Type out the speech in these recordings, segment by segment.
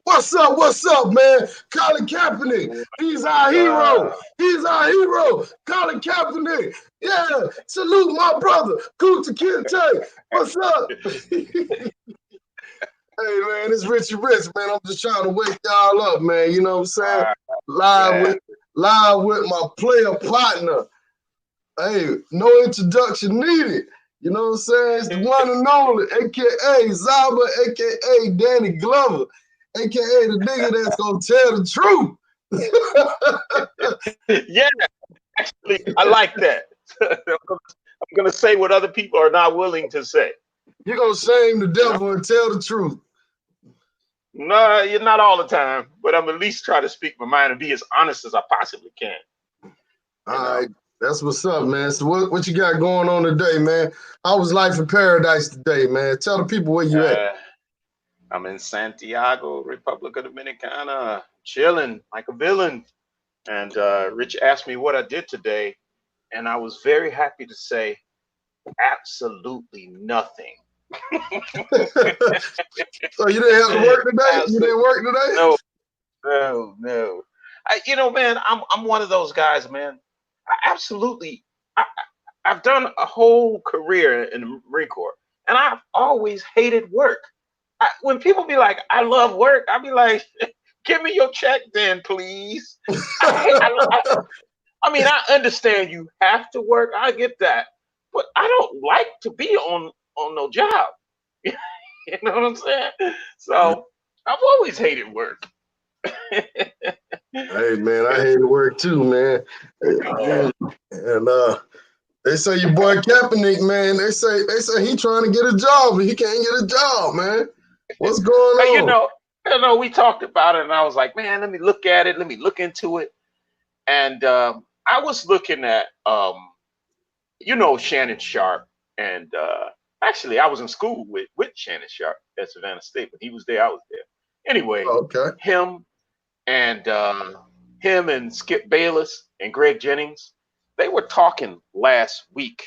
What's up? What's up, man? Colin Kaepernick. He's our hero. Uh, He's our hero. Colin Kaepernick. Yeah. Salute my brother. Kunta Kinte. What's up? Hey man, it's Richie Rich, man. I'm just trying to wake y'all up, man. You know what I'm saying? uh, Live yeah. with live with my player partner. Hey, no introduction needed. You know what I'm saying? It's the one and only, aka Zaba, aka Danny Glover, aka the nigga that's gonna tell the truth. Yeah, actually, I like that. I'm gonna say what other people are not willing to say. You're gonna shame the You know, devil and tell the truth. no, you're not all the time, but I'm at least try to speak my mind and be as honest as I possibly can. All You know, right, that's what's up, man. So what you got going on today, man? How was life in paradise today, man? Tell the people where you at. uh, I'm in Santiago, Republic of Dominicana, chilling like a villain. And Rich asked me what I did today, and I was very happy to say absolutely nothing. So you didn't have to work today? You Absolutely didn't work today? no, no. Man, I'm one of those guys, man. I absolutely, I, I've done a whole career in the Marine Corps, and I've always hated work. When people be like, "I love work," I be like, "Give me your check, then, please." I hate. I mean, I understand you have to work. I get that, but I don't like to be on no job. You know what I'm saying? So I've always hated work. Hey man, I hate to work too, man. And they say your boy Kaepernick, man. They say he trying to get a job, but he can't get a job, man. What's going Hey, on? we talked about it, and I was like, man, let me look at it. Let me look into it. And I was looking at, Shannon Sharp, and actually, I was in school with Shannon Sharp at Savannah State. When he was there, I was there. Anyway, Oh, okay. him and Skip Bayless and Greg Jennings, they were talking last week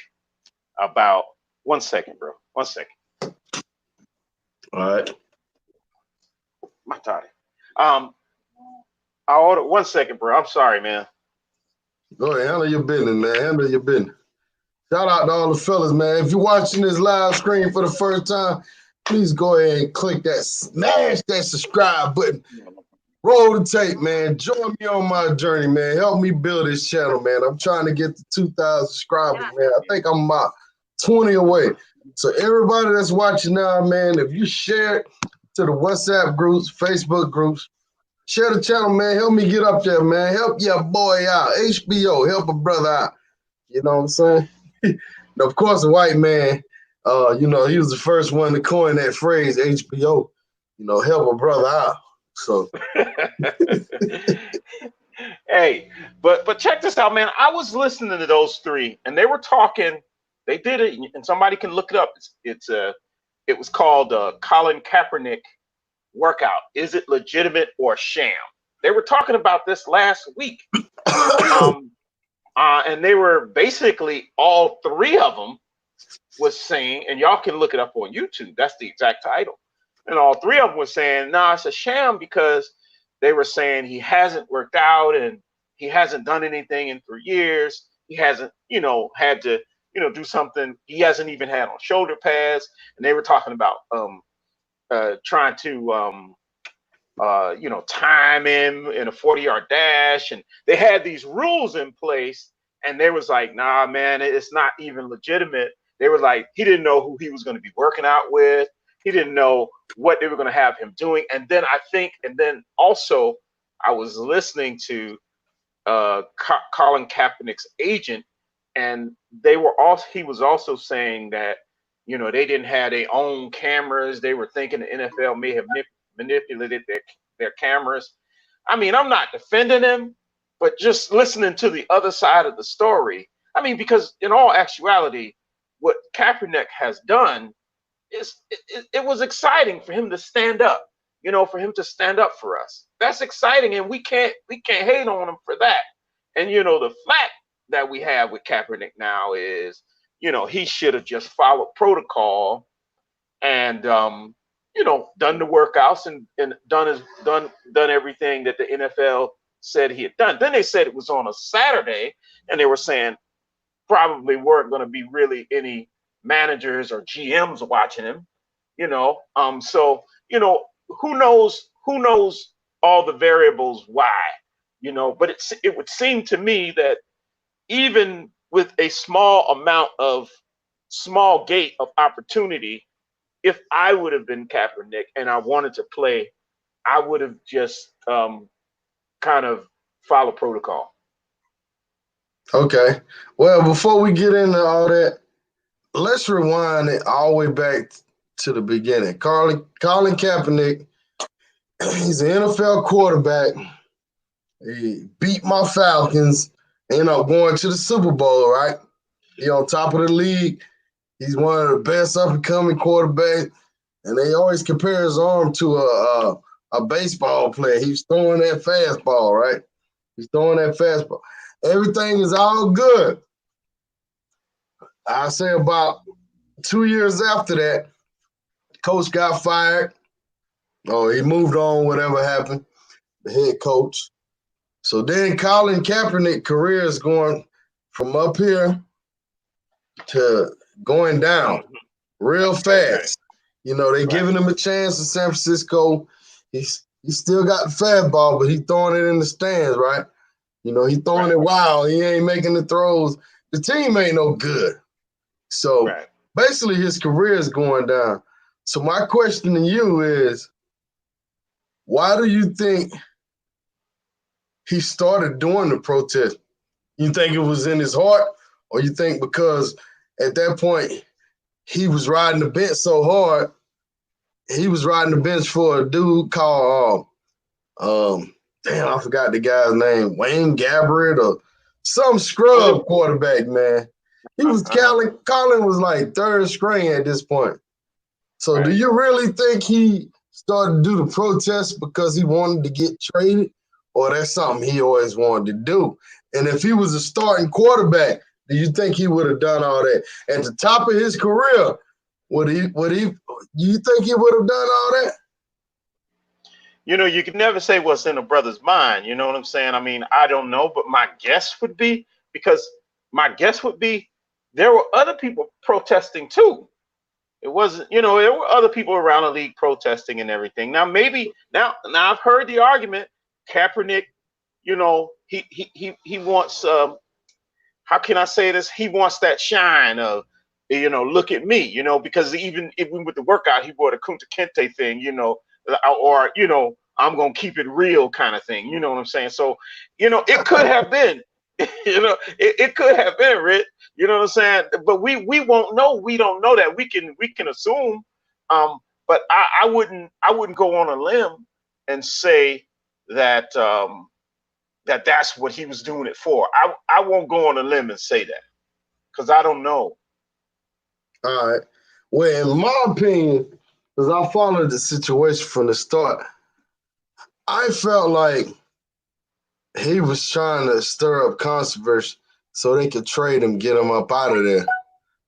about. One second, bro. One second. All right. My toddy. Um, I ordered. One second, bro. I'm sorry, man. Go ahead, handle your business, man. Handle your business. Shout out to all the fellas, man. If you're watching this live screen for the first time, please go ahead and click that, smash that subscribe button. Roll the tape, man. Join me on my journey, man. Help me build this channel, man. I'm trying to get to 2,000 subscribers, man. I think I'm about 20 away. So everybody that's watching now, man, if you share it to the WhatsApp groups, Facebook groups, share the channel, man. Help me get up there, man. Help your boy out. HBO, help a brother out. You know what I'm saying? And of course, a white man, he was the first one to coin that phrase, HBO, help a brother out. So Hey, but check this out, man. I was listening to those three, and they were talking. They did it, and somebody can look it up. It was called Colin Kaepernick workout. Is it legitimate or sham? They were talking about this last week, um, and they were basically all three of them was saying, and y'all can look it up on YouTube. That's the exact title. And all three of them were saying, "Nah, it's a sham," because they were saying he hasn't worked out and he hasn't done anything in 3 years. He hasn't, had to, do something. He hasn't even had on shoulder pads. And they were talking about trying to, time him in a 40-yard dash. And they had these rules in place. And they was like, nah, man, it's not even legitimate. They were like, he didn't know who he was going to be working out with. He didn't know what they were going to have him doing. And then also, I was listening to Colin Kaepernick's agent, and he was also saying that, they didn't have their own cameras. They were thinking the NFL may have manipulated their cameras. I mean, I'm not defending him, but just listening to the other side of the story. I mean, because in all actuality, what Kaepernick has done it was exciting for him to stand up, for him to stand up for us. That's exciting, and we can't hate on him for that. And the flack that we have with Kaepernick now is, he should have just followed protocol and done the workouts and done everything that the NFL said he had done. Then they said it was on a Saturday, and they were saying probably weren't going to be really any managers or GMs watching him. So who knows all the variables why, but it would seem to me that even with a small gate of opportunity, if I would have been Kaepernick and I wanted to play, I would have just kind of followed protocol. Okay. Well, before we get into all that, let's rewind it all the way back to the beginning. Colin Kaepernick, he's an NFL quarterback. He beat my Falcons, ended up going to the Super Bowl, right? He on top of the league. He's one of the best up-and-coming quarterbacks, and they always compare his arm to a baseball player. He's throwing that fastball, right? He's throwing that fastball. Everything is all good. I say about 2 years after that, coach got fired. Oh, he moved on, whatever happened, the head coach. So then Colin Kaepernick's career is going from up here to going down real fast. They giving him a chance in San Francisco. He still got the fastball, but he throwing it in the stands, right? He throwing it wild. He ain't making the throws. The team ain't no good. So basically his career is going down. So my question to you is, why do you think he started doing the protest? You think it was in his heart, or you think because at that point he was riding the bench so hard, he was riding the bench for a dude called damn, I forgot the guy's name, Wayne Gabbert or some scrub quarterback, man. He was Colin was like third string at this point. So do you really think he started to do the protest because he wanted to get traded, or that's something he always wanted to do? And if he was a starting quarterback, do you think he would have done all that? At the top of his career, do you think he would have done all that? You can never say what's in a brother's mind. You know what I'm saying? I mean, I don't know, but my guess would be there were other people protesting too. It wasn't, there were other people around the league protesting and everything. Now, maybe now I've heard the argument. Kaepernick, he wants, how can I say this? He wants that shine of, look at me, because even with the workout, he wore the Kunta Kinte thing, or I'm gonna keep it real kind of thing. You know what I'm saying? So, it could have been, it could have been, Rich. You know what I'm saying? But we won't know. We don't know that. We can assume. But I wouldn't go on a limb and say that that's what he was doing it for. I won't go on a limb and say that because I don't know. All right. Well, in my opinion, because I followed the situation from the start, I felt like he was trying to stir up controversy so they could trade him, get him up out of there.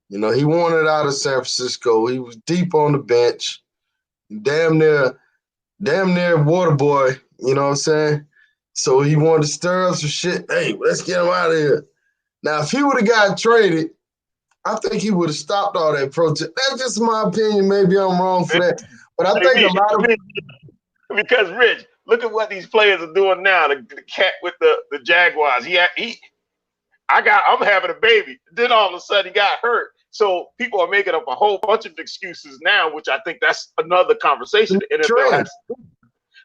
He wanted out of San Francisco. He was deep on the bench, damn near water boy, you know what I'm saying? So he wanted to stir up some shit. Hey, let's get him out of here. Now, if he would have got traded, I think he would have stopped all that protest. That's just my opinion. Maybe I'm wrong for that. But I think a lot of... Because, Rich, look at what these players are doing now. The cat with the Jaguars. I'm having a baby. Then all of a sudden he got hurt. So people are making up a whole bunch of excuses now, which I think that's another conversation the NFL has.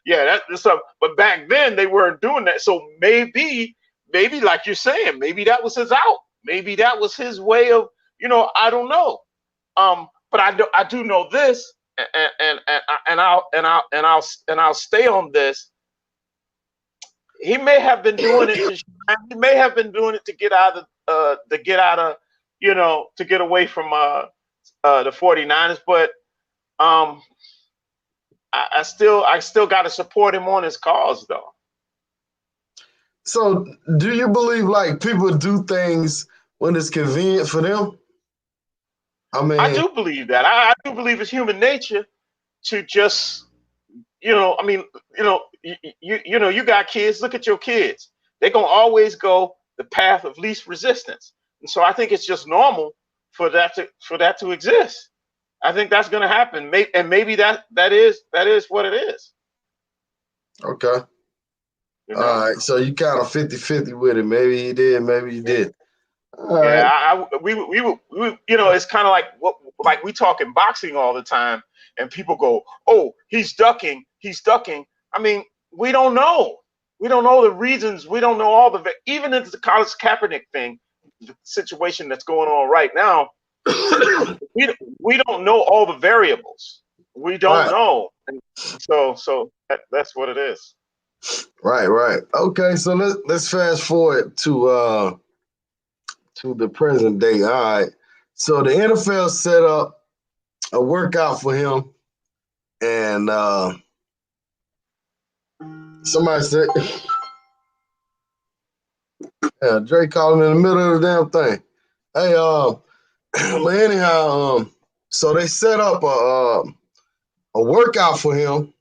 Yeah, that's something. But back then they weren't doing that. So maybe like you're saying, maybe that was his out. Maybe that was his way of, I don't know. But I do know this, and I'll stay on this. He may have been doing it. He may have been doing it to get away from the 49ers. But I still got to support him on his cause, though. So, do you believe like people do things when it's convenient for them? I mean, I do believe that. I do believe it's human nature to just, I mean, you got kids. Look at your kids. They're gonna always go the path of least resistance, and so I think it's just normal for that to exist. I think that's gonna happen. Maybe that is what it is. Okay. You All know? right. So you kind of 50-50 with it. Maybe he did. Maybe he did. All right. Yeah, it's kind of like we talk in boxing all the time, and people go, "Oh, he's ducking, he's ducking." I mean, we don't know. We don't know the reasons. We don't know even into the Colin Kaepernick thing, the situation that's going on right now. we don't know all the variables. We don't Right. know, and so that's what it is. Right. Okay. So let's fast forward to the present day. All right. So the NFL set up a workout for him, and somebody said, yeah, Drake called him in the middle of the damn thing. Hey, but anyhow, so they set up a workout for him.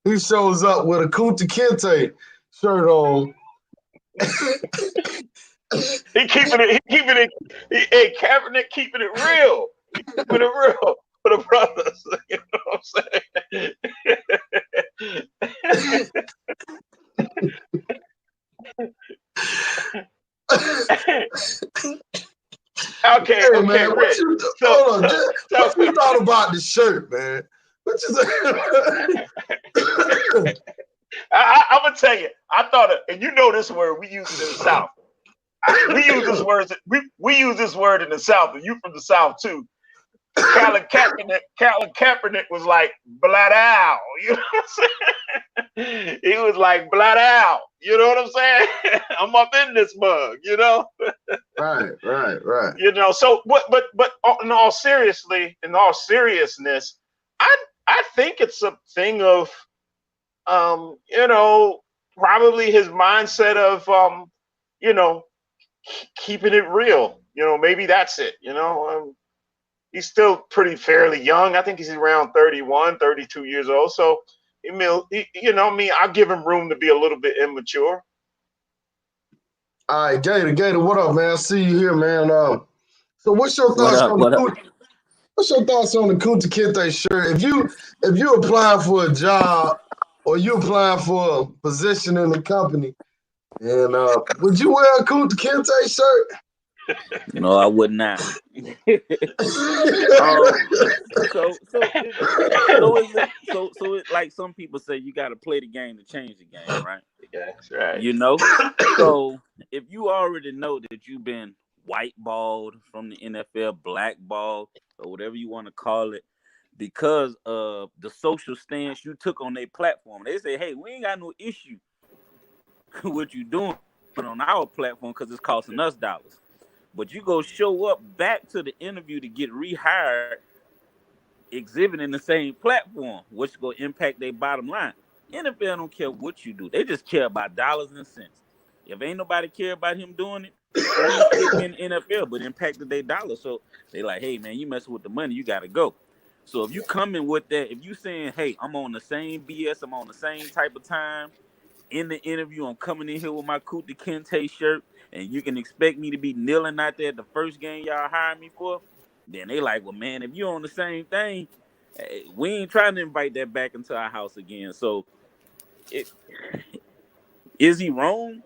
He shows up with a Kunta Kinte shirt on. He keeping it. Hey, Kaepernick keeping it real. He keeping it real for the brothers. You know what I'm saying? Okay, Hey man, Rich. Hold on, what you thought about the shirt, man? What you I'm gonna tell you. I thought, and you know this word, we use it in the South. We use this word. We use this word in the South, and you from the South too. Colin Kaepernick was like blat out. You know what I'm saying? He was like blat out. You know what I'm saying? I'm up in this mug. You know. Right. So but in all seriousness, I think it's a thing of probably his mindset of keeping it real. Maybe that's it. He's still pretty fairly young. I think he's around 31, 32 years old. So, I'll give him room to be a little bit immature. All right, Gator, what up, man? I see you here, man. So what's your thoughts on what's your thoughts on the Kunta Kinte shirt? If you applying for a job or you applying for a position in the company, and would you wear a Kunta Kinte shirt? I would not. So it, like some people say, you got to play the game to change the game, right? Yeah, that's right. So if you already know that you've been whiteballed from the NFL, blackballed, or whatever you want to call it, because of the social stance you took on their platform, they say, "Hey, we ain't got no issue with you doing it on our platform because it's costing us dollars." But you go show up back to the interview to get rehired, exhibiting the same platform, which will impact their bottom line. NFL don't care what you do; they just care about dollars and cents. If ain't nobody care about him doing it, he still be in the NFL, but impacted their dollars. So they like, "Hey man, you messing with the money, you gotta go." So if you come in with that, if you saying, "Hey, I'm on the same BS, I'm on the same type of time," in the interview, I'm coming in here with my Kunta Kinte shirt, and you can expect me to be kneeling out there at the first game y'all hired me for. Then they like, well, man, if you on the same thing, we ain't trying to invite that back into our house again. So, is he wrong?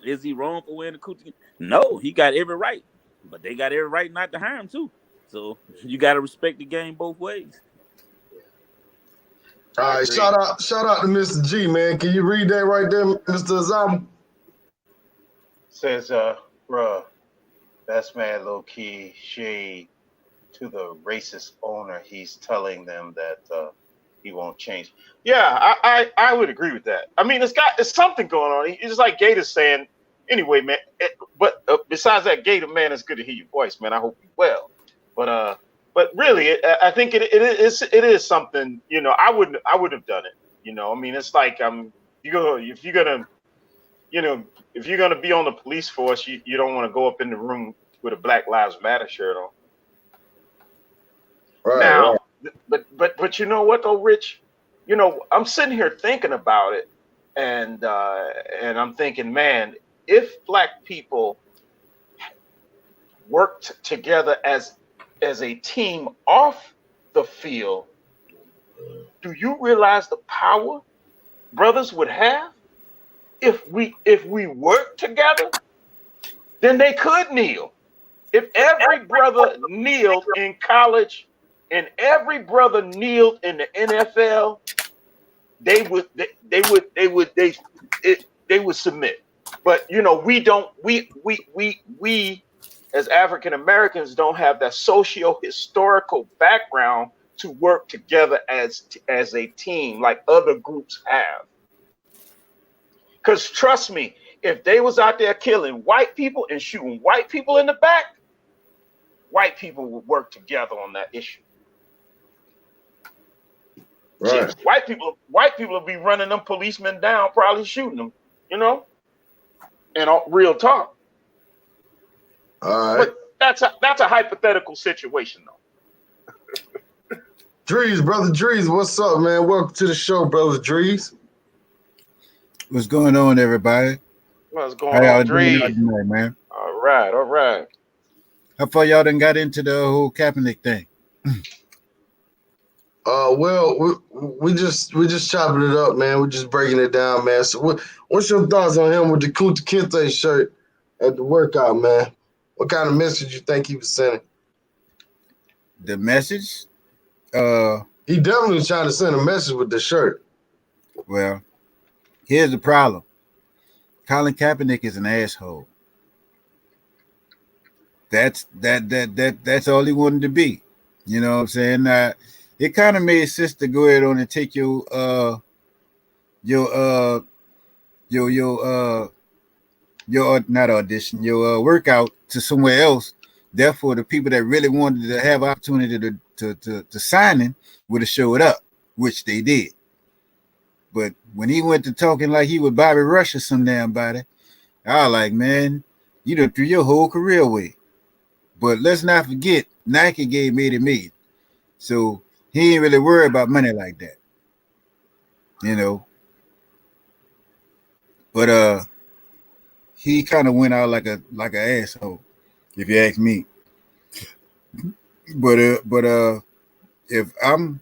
Is he wrong for wearing the Kunta? No, he got every right, but they got every right not to hire him too. So you got to respect the game both ways. All right, shout out to Mr. G, man. Can you read that right there, Mr. Asaba? Says, bruh, that's mad low key shade to the racist owner. He's telling them that he won't change. Yeah, I would agree with that. I mean, it's something going on. It's just like Gator's saying. Anyway, man. But besides that, Gator, man, it's good to hear your voice, man. I hope you're well. But really, I think it is something. I wouldn't have done it. I mean, it's like if you're gonna be on the police force, you don't want to go up in the room with a Black Lives Matter shirt on. Right, Now, right. But you know what though, Rich? You know, I'm sitting here thinking about it, and I'm thinking, man, if black people worked together as a team off the field, do you realize the power brothers would have if we work together? Then they could kneel. If every brother kneeled in college and every brother kneeled in the NFL, they would they would submit. But you know, we don't we as African Americans don't have that socio historical background to work together as a team like other groups have. Because trust me, if they was out there killing white people and shooting white people in the back, white people would work together on that issue. Right. Shit, white people will be running them policemen down, probably shooting them, you know, and real talk. All right. But that's a hypothetical situation, though. Drees, brother Drees, what's up, man? Welcome to the show, brother Drees. What's going on, everybody? What's going How y'all on, doing Dre? tonight, man? All right, all right. How far y'all done got into the whole Kaepernick thing? Well, we just chopping it up, man. We're just breaking it down, man. So, what's your thoughts on him with the Kunta Kinte shirt at the workout, man? What kind of message you think he was sending? The message? He definitely was trying to send a message with the shirt. Well, here's the problem. Colin Kaepernick is an asshole. That's all he wanted to be. You know what I'm saying? It kind of made sense to go ahead on and take your not audition, your workout to somewhere else. Therefore, the people that really wanted to have opportunity to sign him would have showed up, which they did. But when he went to talking like he was Bobby Rush or some damn body, I was like, man, you done threw your whole career away. But let's not forget, Nike gave made it made. So he ain't really worried about money like that. You know. But he kind of went out like an asshole, if you ask me. But if I'm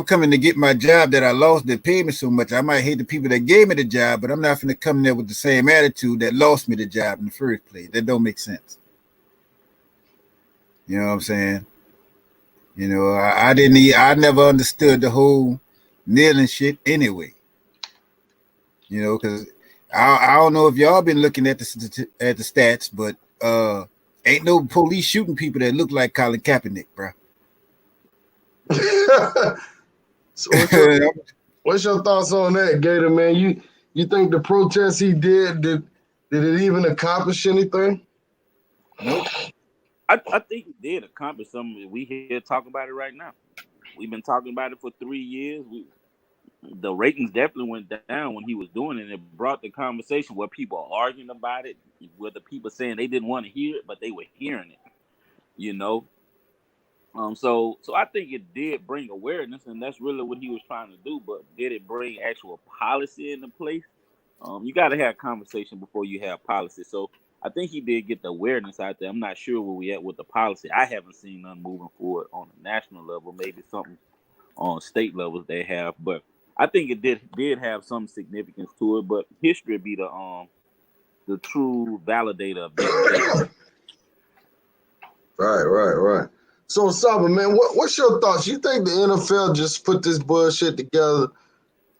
coming to get my job that I lost that paid me so much, I might hate the people that gave me the job, but I'm not going to come there with the same attitude that lost me the job in the first place. That don't make sense. You know what I'm saying? You know, I never understood the whole kneeling shit anyway. You know, because I don't know if y'all been looking at the stats, but ain't no police shooting people that look like Colin Kaepernick, bro. So what's your thoughts on that, Gator, man? You think the protest he did it even accomplish anything? Nope. I think it did accomplish something. We here talking about it right now. We've been talking about it for 3 years. The ratings definitely went down when he was doing it. It brought the conversation where people are arguing about it, where the people saying they didn't want to hear it, but they were hearing it. You know. So I think it did bring awareness, and that's really what he was trying to do. But did it bring actual policy into place? You got to have a conversation before you have policy. So I think he did get the awareness out there. I'm not sure where we at with the policy. I haven't seen none moving forward on a national level. Maybe something on state levels they have, but I think it did have some significance to it. But history be the true validator of that. Right. So, Asaba, man, what's your thoughts? You think the NFL just put this bullshit together?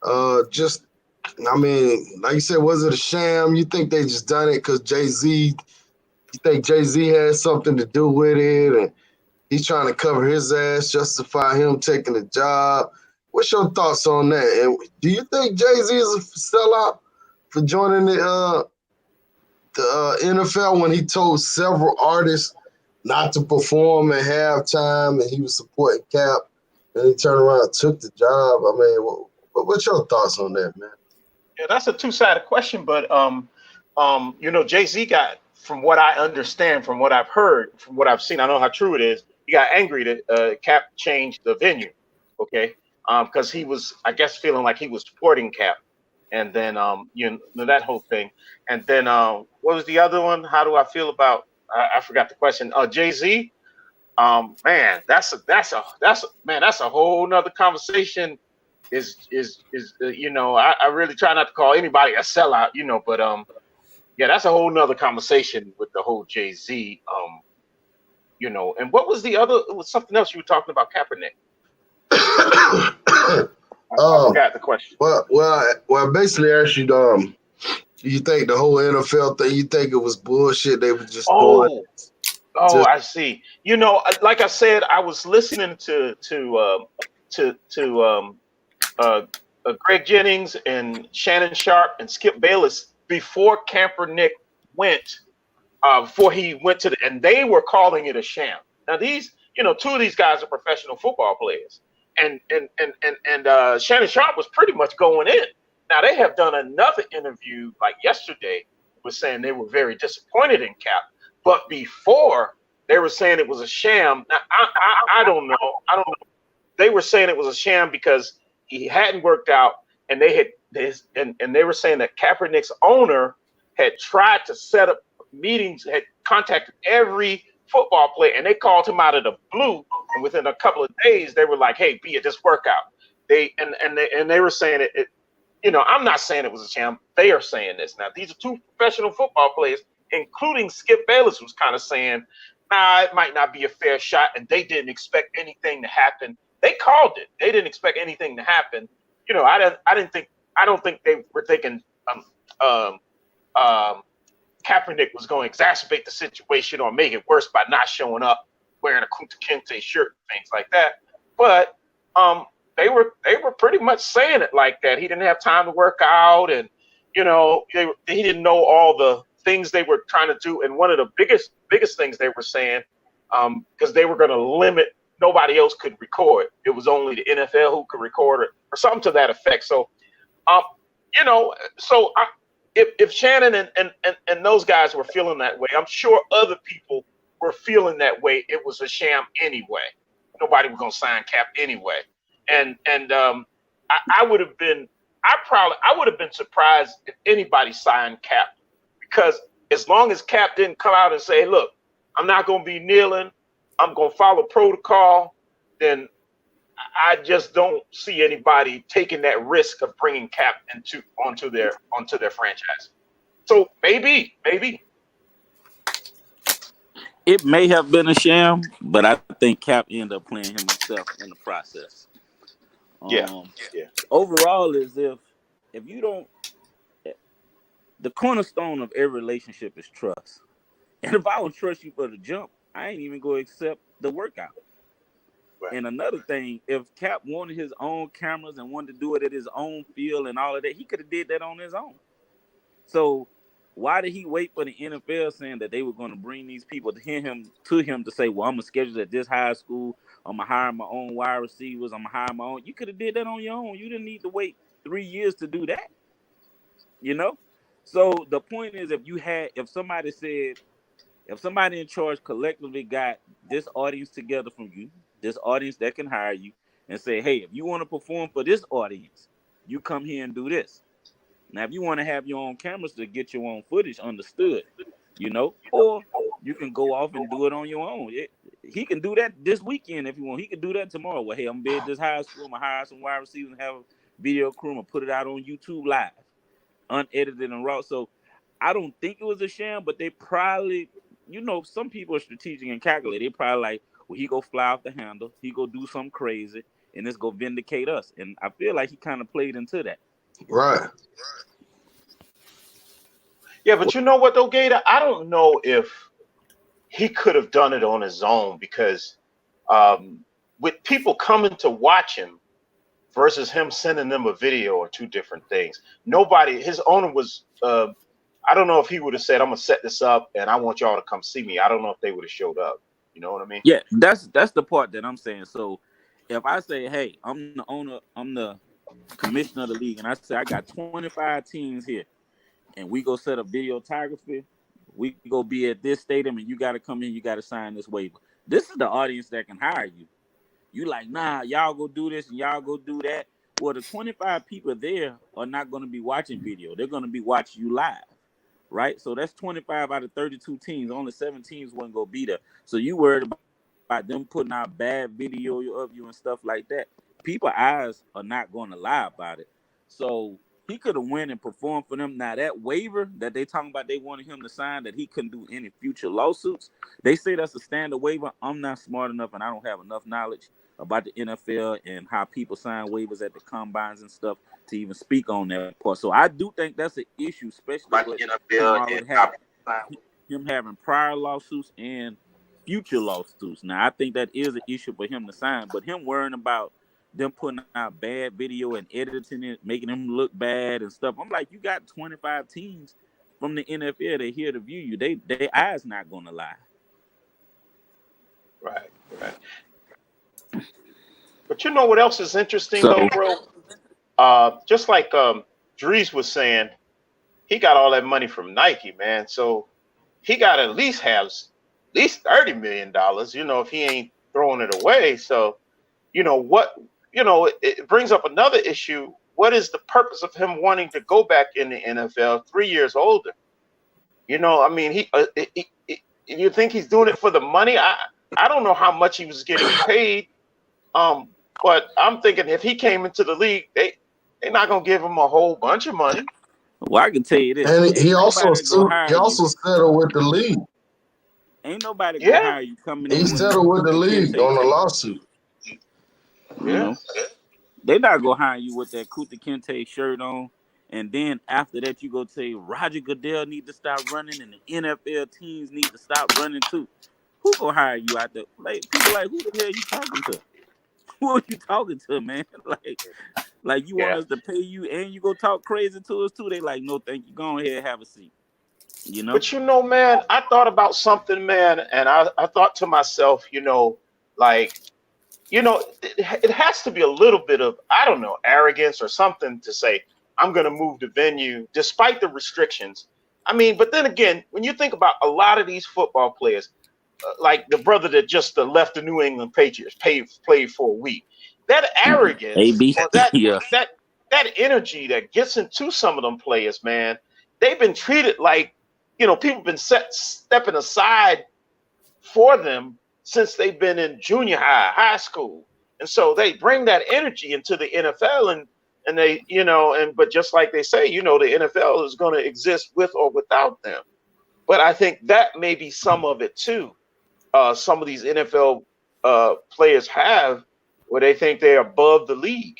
Like you said, was it a sham? You think they just done it because Jay-Z? You think Jay-Z had something to do with it, and he's trying to cover his ass, justify him taking the job? What's your thoughts on that? And do you think Jay-Z is a sellout for joining the NFL when he told several artists not to perform at halftime and he was supporting Cap, and he turned around and took the job? I mean, what's your thoughts on that, man? Yeah, that's a two-sided question, but you know, Jay-Z got, from what I understand, from what I've heard, from what I've seen, I don't know how true it is, he got angry that Cap changed the venue, okay, because he was, I guess, feeling like he was supporting Cap, and then you know, that whole thing, and then what was the other one? How do I feel about? I forgot the question. Jay-Z. Man, that's a whole nother conversation. You know, I really try not to call anybody a sellout, you know, but yeah, that's a whole nother conversation with the whole Jay-Z, you know. And what was the other? It was something else you were talking about Kaepernick. I forgot the question. Well, basically, actually, you think the whole NFL thing? You think it was bullshit? They were just doing. Oh, I see. You know, like I said, I was listening to Greg Jennings and Shannon Sharp and Skip Bayless before Kaepernick went, before he went to and they were calling it a sham. Now these, you know, two of these guys are professional football players, and Shannon Sharp was pretty much going in. Now they have done another interview like yesterday, was saying they were very disappointed in Cap, but before they were saying it was a sham. Now I don't know. They were saying it was a sham because he hadn't worked out, and they had this, and they were saying that Kaepernick's owner had tried to set up meetings, had contacted every football player, and they called him out of the blue. And within a couple of days, they were like, "Hey, be at this workout." They were saying it. You know, I'm not saying it was a sham. They are saying this now. These are two professional football players, including Skip Bayless, was kind of saying, "Nah, it might not be a fair shot," and they didn't expect anything to happen. They called it. They didn't expect anything to happen. You know, I don't think they were thinking Kaepernick was going to exacerbate the situation or make it worse by not showing up, wearing a Kunta Kinte shirt, things like that. But they were pretty much saying it like that. He didn't have time to work out, and you know, he didn't know all the things they were trying to do. And one of the biggest things they were saying, because they were going to limit. Nobody else could record. It was only the NFL who could record it, or something to that effect. So, you know, if Shannon and those guys were feeling that way, I'm sure other people were feeling that way. It was a sham anyway. Nobody was gonna sign Cap anyway. And I would have been surprised if anybody signed Cap, because as long as Cap didn't come out and say, "Look, I'm not gonna be kneeling. I'm going to follow protocol," then I just don't see anybody taking that risk of bringing Cap onto their franchise. So maybe It may have been a sham, but I think Cap ended up playing himself in the process. Yeah. Overall, is if you don't, the cornerstone of every relationship is trust. And if I don't trust you for the jump, I ain't even going to accept the workout. Right. And another thing, if Cap wanted his own cameras and wanted to do it at his own field and all of that, he could have did that on his own. So why did he wait for the NFL saying that they were going to bring these people to him to say, "Well, I'm going to schedule at this high school. I'm going to hire my own wide receivers. I'm going to hire my own." You could have did that on your own. You didn't need to wait 3 years to do that. You know? So the point is, if somebody in charge collectively got this audience together from you, this audience that can hire you, and say, "Hey, if you want to perform for this audience, you come here and do this." Now, if you want to have your own cameras to get your own footage, understood, you know, or you can go off and do it on your own. He can do that this weekend if you want. He can do that tomorrow. Well, hey, I'm going to be at this high school. I'm going to hire some wide receivers and have a video crew and put it out on YouTube live, unedited and raw. So I don't think it was a sham, but they probably, you know, some people are strategic and calculate. They probably like, well, he go fly off the handle. He go do something crazy, and this go vindicate us. And I feel like he kind of played into that. Right. Yeah, but you know what though, Gator? I don't know if he could have done it on his own, because with people coming to watch him versus him sending them a video are two different things. His owner was, I don't know if he would have said, "I'm gonna set this up and I want y'all to come see me." I don't know if they would have showed up. You know what I mean? Yeah, that's the part that I'm saying. So if I say, "Hey, I'm the owner, I'm the commissioner of the league," and I say I got 25 teams here, and we go set up videography, we go be at this stadium, and you got to come in, you got to sign this waiver. This is the audience that can hire you. You like, nah, y'all go do this and y'all go do that. Well, the 25 people there are not going to be watching video. They're going to be watching you live, right? So that's 25 out of 32 teams. Only 7 teams wasn't going to be there. So you worried about them putting out bad video of you and stuff like that. People eyes are not going to lie about it. So he could have went and performed for them. Now that waiver that they talking about, they wanted him to sign that he couldn't do any future lawsuits. They say that's a standard waiver. I'm not smart enough and I don't have enough knowledge about the NFL and how people sign waivers at the combines and stuff to even speak on that part. So I do think that's an issue, especially with him having prior lawsuits and future lawsuits. Now I think that is an issue for him to sign, but him worrying about them putting out bad video and editing it, making them look bad and stuff. I'm like, you got 25 teams from the NFL that here to view you. They eyes not gonna lie. Right. But you know what else is interesting though, bro? Just like Dries was saying, he got all that money from Nike, man. So he got at least $30 million, you know, if he ain't throwing it away. So, you know what, you know, it brings up another issue. What is the purpose of him wanting to go back in the NFL 3 years older? You know, I mean, he you think he's doing it for the money? I don't know how much he was getting paid. But I'm thinking if he came into the league, they're not gonna give him a whole bunch of money. Well, I can tell you this. And he also settled with the league. Ain't nobody gonna hire you coming in. He settled with the league on a lawsuit. You know, they're not gonna hire you with that Kuta Kente shirt on, and then after that you go say Roger Goodell need to stop running and the NFL teams need to stop running too. Who gonna hire you out there? Like people like, who the hell are you talking to? Who are you talking to, man? Like you want us to pay you and you go talk crazy to us too? They like, no, thank you. Go ahead, have a seat. You know. But you know, man, I thought about something, man, and I thought to myself, you know, like, you know, it has to be a little bit of, I don't know, arrogance or something to say, I'm going to move the venue despite the restrictions. I mean, but then again, when you think about a lot of these football players, like the brother that just left the New England Patriots, played for a week. That arrogance, or that energy that gets into some of them players, man, they've been treated like, you know, people have been stepping aside for them since they've been in junior high school. And so they bring that energy into the NFL and they, you know, but just like they say, you know, the NFL is going to exist with or without them. But I think that may be some of it too. Some of these NFL players have where they think they're above the league.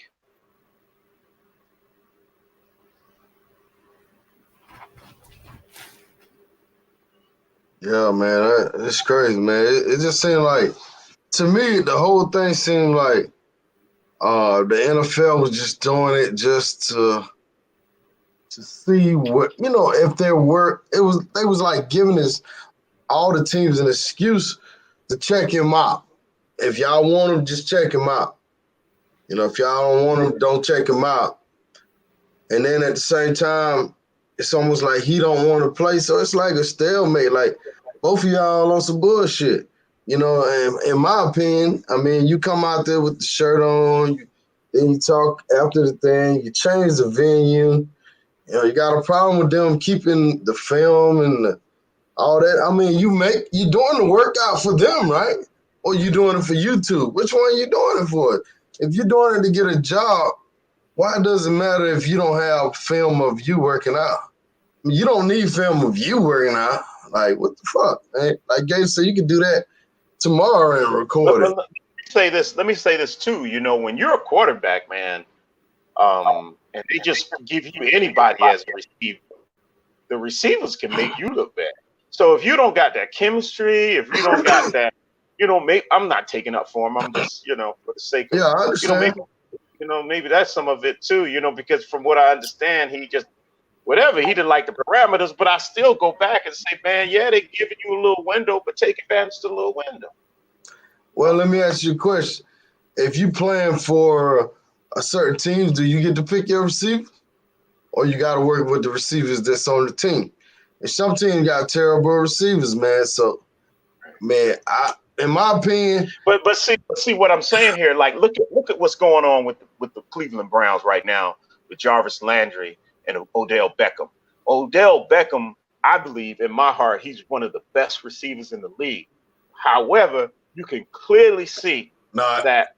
Yeah, man, it's crazy, man. It just seemed like, to me, the whole thing seemed like the NFL was just doing it just to see what, you know, if there were, they was like giving all the teams an excuse to check him out. If y'all want him, just check him out. You know, if y'all don't want him, don't check him out. And then at the same time, it's almost like he don't want to play. So it's like a stalemate. Like both of y'all on some bullshit. You know, and in my opinion, I mean, you come out there with the shirt on, then you talk after the thing, you change the venue. You know, you got a problem with them keeping the film and all that. I mean, you doing the workout for them, right? Or you doing it for YouTube? Which one are you doing it for? If you're doing it to get a job, why does it matter if you don't have film of you working out? I mean, you don't need film of you working out. Like, what the fuck, man? Like Gabe said, you can do that tomorrow and record it. Let me say this too. You know, when you're a quarterback, man, and they just give you anybody as a receiver, the receivers can make you look bad. So if you don't got that chemistry, if you don't got that, you know, I'm not taking up for him. I'm just, you know, for the sake of, I understand. Maybe that's some of it too, you know, because from what I understand, he just, whatever, he didn't like the parameters, but I still go back and say, man, yeah, they're giving you a little window, but take advantage of the little window. Well, let me ask you a question. If you playing for a certain team, do you get to pick your receiver? Or you got to work with the receivers that's on the team? And some teams got terrible receivers, man. So, man, in my opinion, But see what I'm saying here. Like look at what's going on with the Cleveland Browns right now with Jarvis Landry and Odell Beckham. Odell Beckham, I believe in my heart, he's one of the best receivers in the league. However, you can clearly see nah, that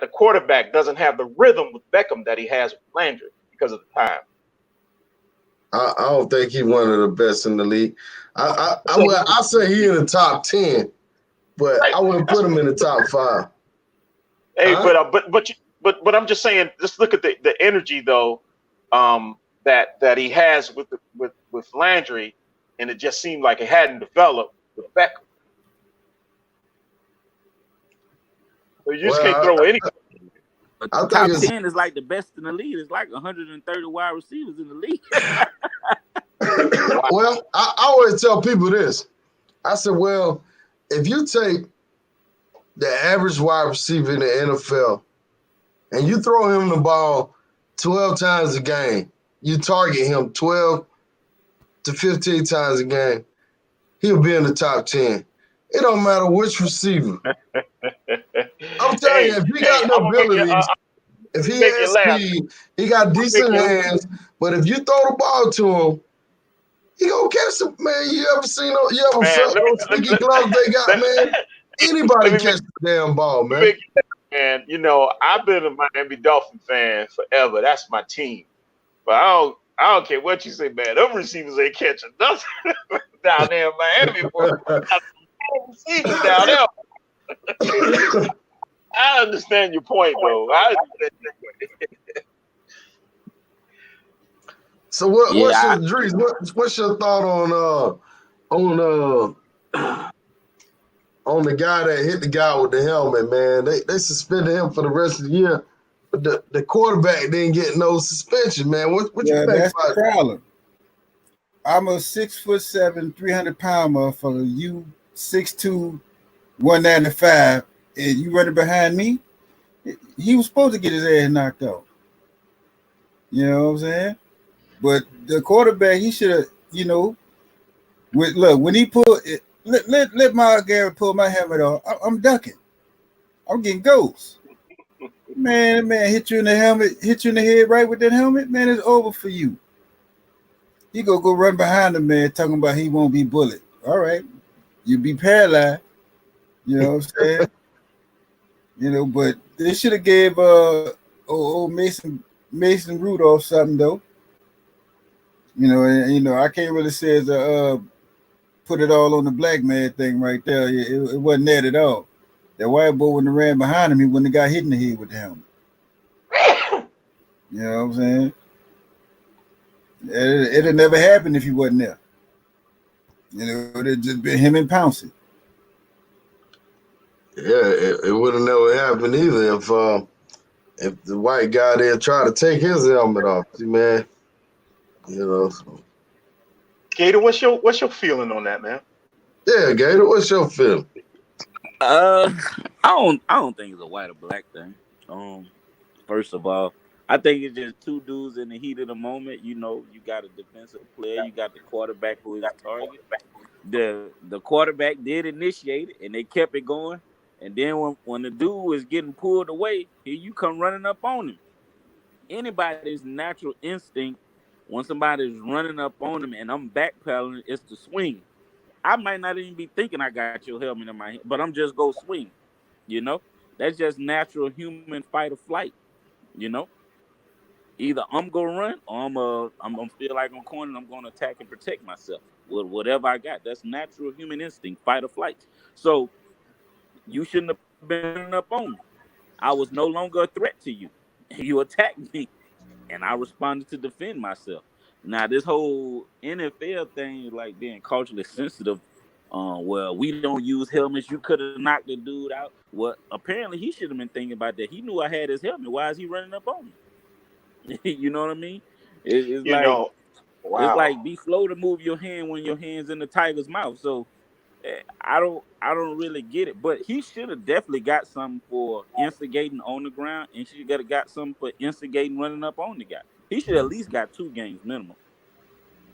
the quarterback doesn't have the rhythm with Beckham that he has with Landry because of the time. I don't think he's one of the best in the league. So I say he in the top 10, but right, I wouldn't put him in the top 5. hey, Huh? but I'm just saying, just look at the energy though, that he has with Landry, and it just seemed like it hadn't developed with Beckham. So you just can't Well, throw any. But I the think top it's 10 is like the best in the league. It's like 130 wide receivers in the league. well, I always tell people this. I said, well, if you take the average wide receiver in the NFL and you throw him the ball 12 times a game, you target him 12 to 15 times a game, he'll be in the top 10. It don't matter which receiver. I'm telling you, hey, if he hey, got the abilities, if I'm he gonna make you has laugh. speed, he got I'm gonna make decent you hands. But if you throw the ball to him, he gonna catch it, man. You ever man. felt Let me those sticky gloves they got, let, man? let Anybody me make, catch the damn ball, let me man. make you laugh, man. You know, I've been a Miami Dolphin fan forever. That's my team. But I don't care what you say, man. Them receivers ain't catching nothing down there in Miami, boy. Receivers down there. I understand your point, though. I understand your point. So what's Yeah, your Dries, what's your thought on on the guy that hit the guy with the helmet, man? They suspended him for the rest of the year, but the quarterback didn't get no suspension, man. What you Yeah, think that's the about it? problem. I'm a 6'7", 300-pound motherfucker. You 6'2", 195, and you running behind me. He was supposed to get his ass knocked out. You know what I'm saying? But the quarterback, he should have, look, when he pulled it, let Miles Garrett pull my helmet off. I'm ducking. I'm getting ghosts. Man, hit you in the helmet, hit you in the head right with that helmet, man, it's over for you. You go run behind the man talking about he won't be bullied. All right. You be paralyzed. You know what I'm saying? But they should have gave old Mason Rudolph something though. I can't really say it's a put it all on the black man thing right there. It wasn't that at all. That white boy when they ran behind him, he wouldn't have got hit in the head with the helmet. You know what I'm saying? It'd never happened if he wasn't there. It'd just been him and Pouncey. Yeah, it would have never happened either if the white guy there tried to take his helmet off, man. So. Gator, what's your feeling on that, man? Yeah, Gator, what's your feeling? uh, I don't think it's a white or black thing. First of all, I think it's just two dudes in the heat of the moment. You got a defensive player, you got the quarterback who is target. The quarterback did initiate it, and they kept it going. And then when the dude was getting pulled away, here you come running up on him. Anybody's natural instinct when somebody's running up on them and I'm backpedaling is to swing. I might not even be thinking I got your helmet in my hand, but I'm just go swing. You know, that's just natural human fight or flight. You know, either I'm gonna run or I'm gonna feel like I'm cornered. I'm gonna attack and protect myself with whatever I got. That's natural human instinct, fight or flight. So you shouldn't have been running up on me. I was no longer a threat to you. You attacked me, and I responded to defend myself. Now this whole NFL thing, like being culturally sensitive. Well, we don't use helmets. You could have knocked the dude out. Well, apparently he should have been thinking about that. He knew I had his helmet. Why is he running up on me? You know what I mean? It's You like know, it's wow. like be slow to move your hand when your hand's in the tiger's mouth. So I don't really get it. But he should have definitely got something for instigating on the ground, and she got something for instigating running up on the guy. He should at least got 2 games minimum.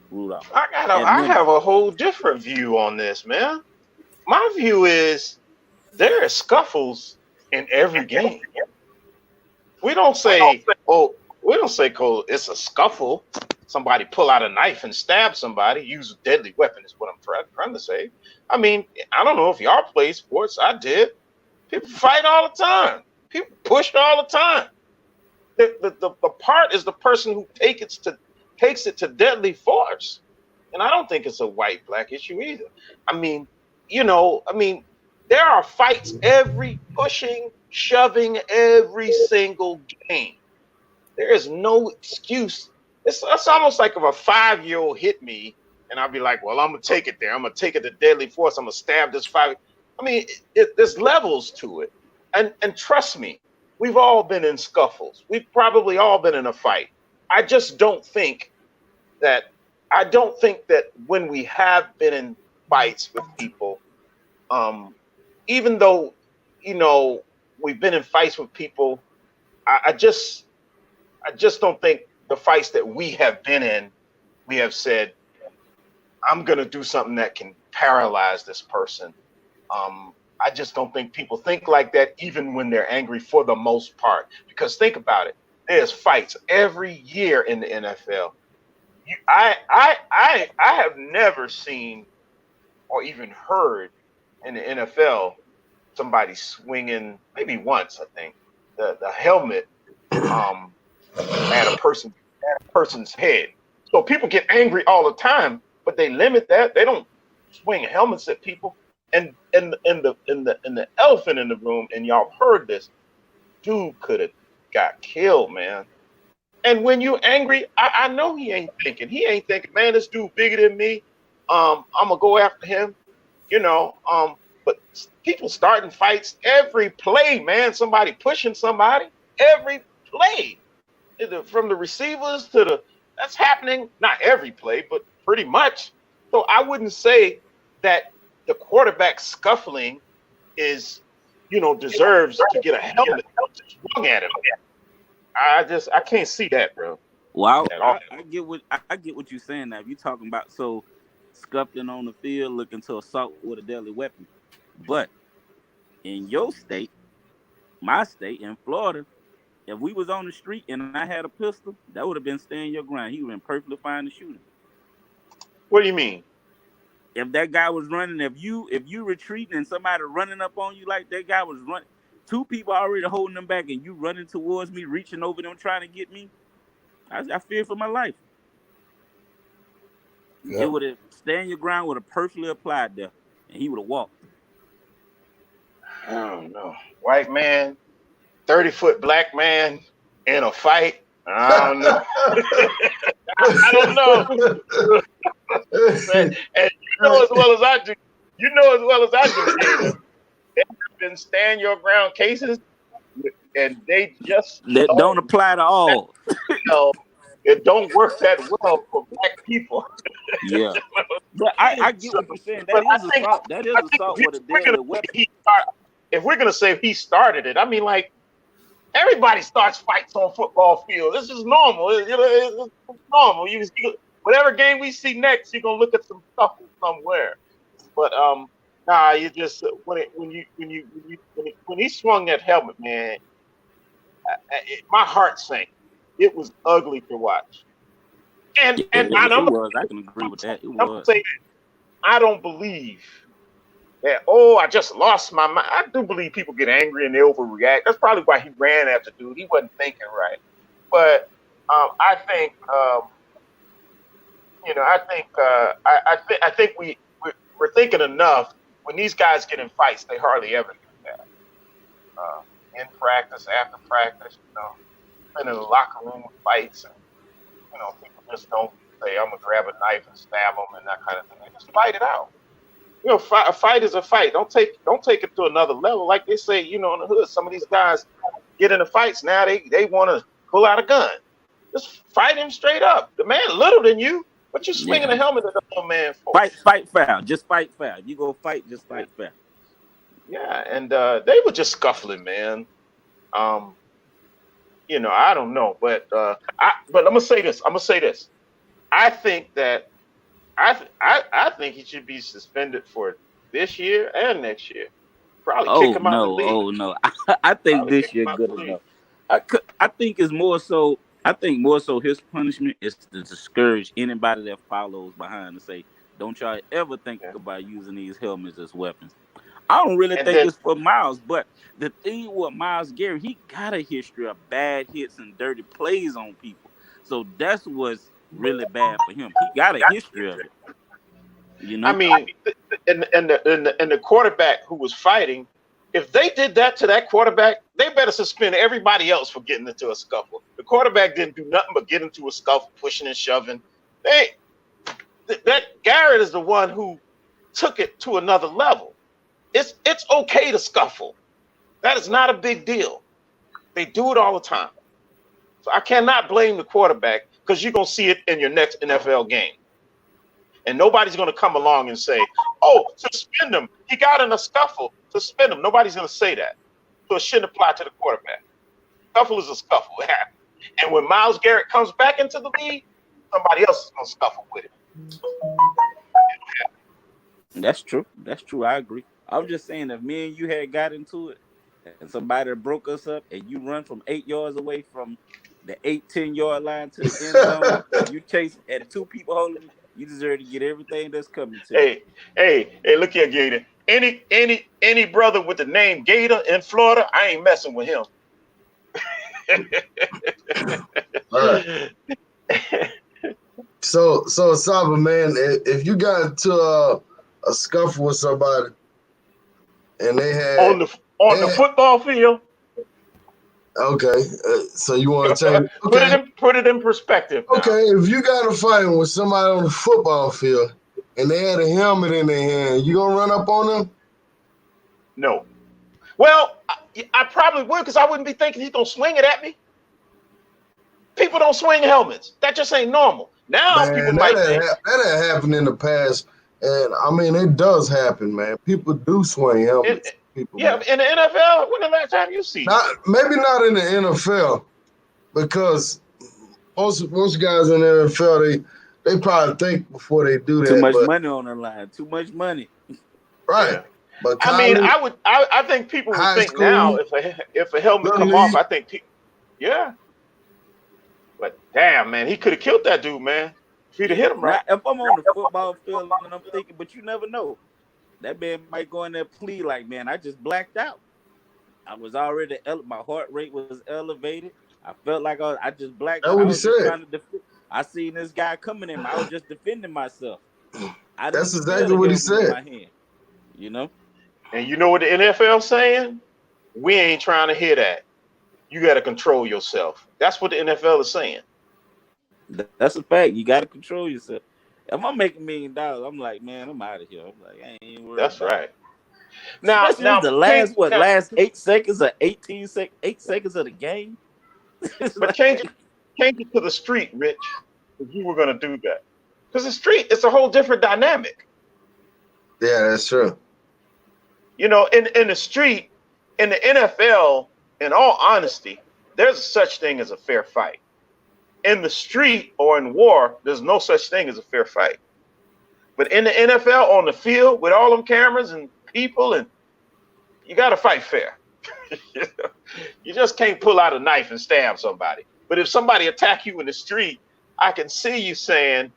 Rudolph at I have minimum. a whole different view on this, man. My view is there are scuffles in every game. We don't say, Cole, it's a scuffle. Somebody pull out a knife and stab somebody, use a deadly weapon is what I'm trying to say. I mean, I don't know if y'all play sports. I did. People fight all the time. People push all the time. The part is the person who takes it to deadly force. And I don't think it's a white black issue either. I mean, there are fights every pushing, shoving every single game. There is no excuse. It's almost like if a 5-year-old hit me and I'd be like, well, I'm gonna take it there. I'm gonna take it to deadly force. I'm gonna stab this 5. I mean, there's levels to it. And trust me, we've all been in scuffles. We've probably all been in a fight. I just don't think that when we have been in fights with people, even though we've been in fights with people, I just don't think the fights that we have been in, we have said, I'm gonna do something that can paralyze this person. I just don't think people think like that, even when they're angry, for the most part. Because think about it, there's fights every year in the NFL. I have never seen or even heard in the NFL somebody swinging, maybe once, I think, the helmet at a person's head. So people get angry all the time, but they limit that. They don't swing helmets at people. And the elephant in the room, and y'all heard this, dude could have got killed, man. And when you're angry, I know he ain't thinking. He ain't thinking, man, this dude bigger than me. I'm gonna go after him, But people starting fights every play, man. Somebody pushing somebody every play, from the receivers to that's happening. Not every play, but pretty much. So I wouldn't say that the quarterback scuffling deserves to get a helmet swung at him. I can't see that, bro. Well, At all. I get what you're saying now. If you're talking about scuffling on the field, looking to assault with a deadly weapon, but in your state, my state, in Florida, if we was on the street and I had a pistol, that would have been stand your ground. He would have been perfectly fine to shoot him. What do you mean? If that guy was running, if you retreating and somebody running up on you like that guy was running, 2 people already holding them back, and you running towards me, reaching over them, trying to get me, I fear for my life. Yep. It would have stand your ground would have perfectly applied there, and he would have walked. I don't know. White man, 30-foot black man in a fight. I don't know. I don't know. And you know as well as I do. Gator, there have been stand your ground cases, and they just that don't apply to all. It don't work that well for black people. Yeah, but I get what you're saying. That is assault with a deadly weapon. If we're gonna say he started it, I mean, like, everybody starts fights on football field. This is normal. It's normal. Whatever game we see next, you're gonna look at some stuff somewhere. But nah, you just when he swung that helmet, man, my heart sank. It was ugly to watch. And it was. I can agree with that. It was. I don't believe that. Oh, I just lost my mind. I do believe people get angry and they overreact. That's probably why he ran after dude. He wasn't thinking right. But I think I think we're thinking enough. When these guys get in fights, they hardly ever do that. In practice, after practice, been in the locker room with fights, and people just don't say, I'm gonna grab a knife and stab them and that kind of thing. They just fight it out. A fight is a fight. Don't take it to another level. Like they say, in the hood, some of these guys get into fights now. They want to pull out a gun. Just fight him straight up. The man little than you. What you swinging a helmet at the little man for? Fight foul. Just fight foul. You go fight, just fight foul. Yeah, and they were just scuffling, man. I don't know, but I'm gonna say this. I think that I think he should be suspended for this year and next year. Probably kick Oh him out the no, league. oh no. I think Probably this kick him year out good the league. enough. I think it's more so. I think more so his punishment is to discourage anybody that follows behind and say, "Don't y'all ever think Yeah. about using these helmets as weapons." I don't really And think then it's for Miles, but the thing with Miles Garrett, he got a history of bad hits and dirty plays on people. So that's what's really bad for him. He got a history of it, you I know. mean, and the quarterback who was fighting, if they did that to that quarterback, they better suspend everybody else for getting into a scuffle. The quarterback didn't do nothing but get into a scuffle, pushing and shoving. They that Garrett is the one who took it to another level. It's okay to scuffle. That is not a big deal. They do it all the time. So I cannot blame the quarterback because you're gonna see it in your next NFL game. And nobody's going to come along and say, oh, suspend him. He got in a scuffle. Suspend him. Nobody's going to say that. So it shouldn't apply to the quarterback. Scuffle is a scuffle. It happens. And when Myles Garrett comes back into the league, somebody else is going to scuffle with him. That's true. That's true. I agree. I'm just saying, if me and you had got into it and somebody broke us up and you run from 8 yards away from the 8-10 yard line to the end zone and you chase and two people holding you, you deserve to get everything that's coming to you. Hey, look here, Gator. Any brother with the name Gator in Florida, I ain't messing with him. All right. So Asaba, man, if you got into a scuffle with somebody and they on had, the football field, okay, so you want to take, okay, put it in perspective now. okay, if you got a fight with somebody on the football field and they had a helmet in their hand, you gonna run up on them? No. Well, I probably would because I wouldn't be thinking he's gonna swing it at me. People don't swing helmets. That just ain't normal. Now people Man, might think that had happened in the past, and I mean it does happen, man. People do swing helmets. People, yeah, man. in the NFL, when the last time you see Maybe not in the NFL, because most guys in the NFL they probably think before they do Too that, much but money on the line. Too much money. right. yeah. But I mean, college, I think people would high think now school, if a helmet little come off, league, I think people, yeah. But damn, man, he could have killed that dude, man. If he'd have hit him Now, right. if I'm on the football field and I'm thinking, but you never know, that man might go in there plea like, man, I just blacked out. I was already my heart rate was elevated. I felt like I just blacked that's out. what I he was just said. trying to defend. I seen this guy coming in. I was just defending myself. I didn't That's even feel exactly the what he helmet in said. my hand. You know, And you know what the NFL saying? We ain't trying to hear that. You got to control yourself. That's what the NFL is saying. that's a fact. You got to control yourself. If I'm making $1 million, I'm like, man, I'm out of here. I'm like, I ain't worried That's about it. right. Especially it's Now, the change. last 8 seconds or 8 seconds of the game. It's But like, change it to the street, Rich. If you were gonna do that, because the street, it's a whole different dynamic. Yeah, that's true. You know, in the street, in the NFL, in all honesty, there's such thing as a fair fight. In the street or in war, there's no such thing as a fair fight. But in the NFL, on the field, with all them cameras and people, and you got to fight fair. You just can't pull out a knife and stab somebody. But if somebody attack you in the street, I can see you saying,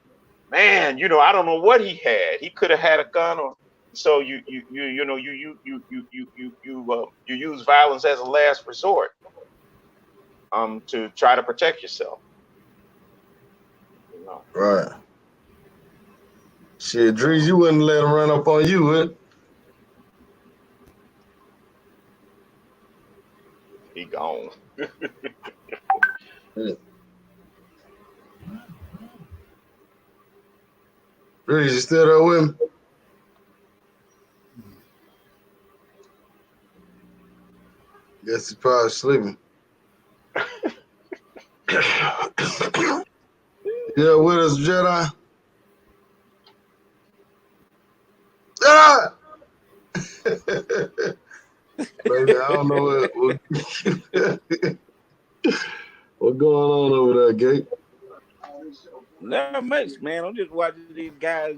"Man, I don't know what he had. He could have had a gun, or so you use violence as a last resort to try to protect yourself." You know, Right. Shit, Drees, you wouldn't let him run up on you, would? he gone. Yeah. Drees, you still there with me? Guess he's probably sleeping. Yeah, with us, Jedi. Ah! Baby, I don't know what going on over there, Gate. not much, man. I'm just watching these guys,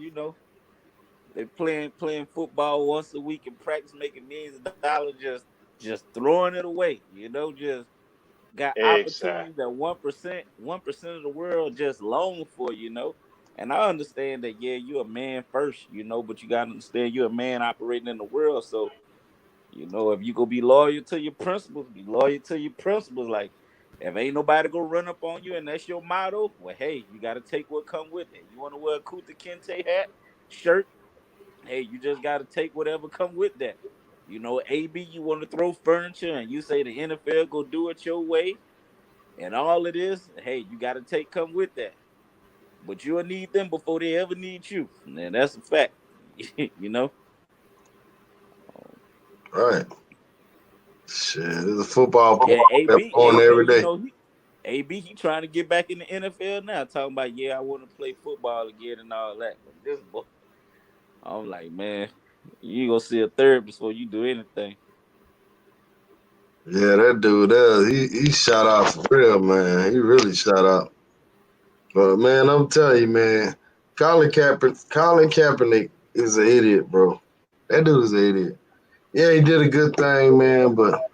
They playing football once a week in practice, making millions of dollars, just throwing it away. Just got Exactly. opportunities that 1% of the world just long for. And I understand that, yeah, you're a man first, but you gotta understand you're a man operating in the world. So, if you go be loyal to your principles, be loyal to your principles. Like, if ain't nobody gonna run up on you and that's your motto, well, hey, you gotta take what come with it. You wanna wear a Kuta Kente hat, shirt, hey, you just gotta take whatever come with that. AB, you want to throw furniture and you say the NFL go do it your way and all of this, hey, you gotta take come with that. But you'll need them before they ever need you. And that's a fact. you know? Right. Shit, there's a football Yeah, player that AB, born AB, every day. he trying to get back in the NFL now, talking about, yeah, I want to play football again and all that. But this boy, I'm like, man, you gonna see a third before you do anything. Yeah, that dude there, he shot out for real, man. He really shot out. But man, I'm telling you, man, Colin Kaepernick is an idiot, bro. That dude is an idiot. Yeah, he did a good thing, man, but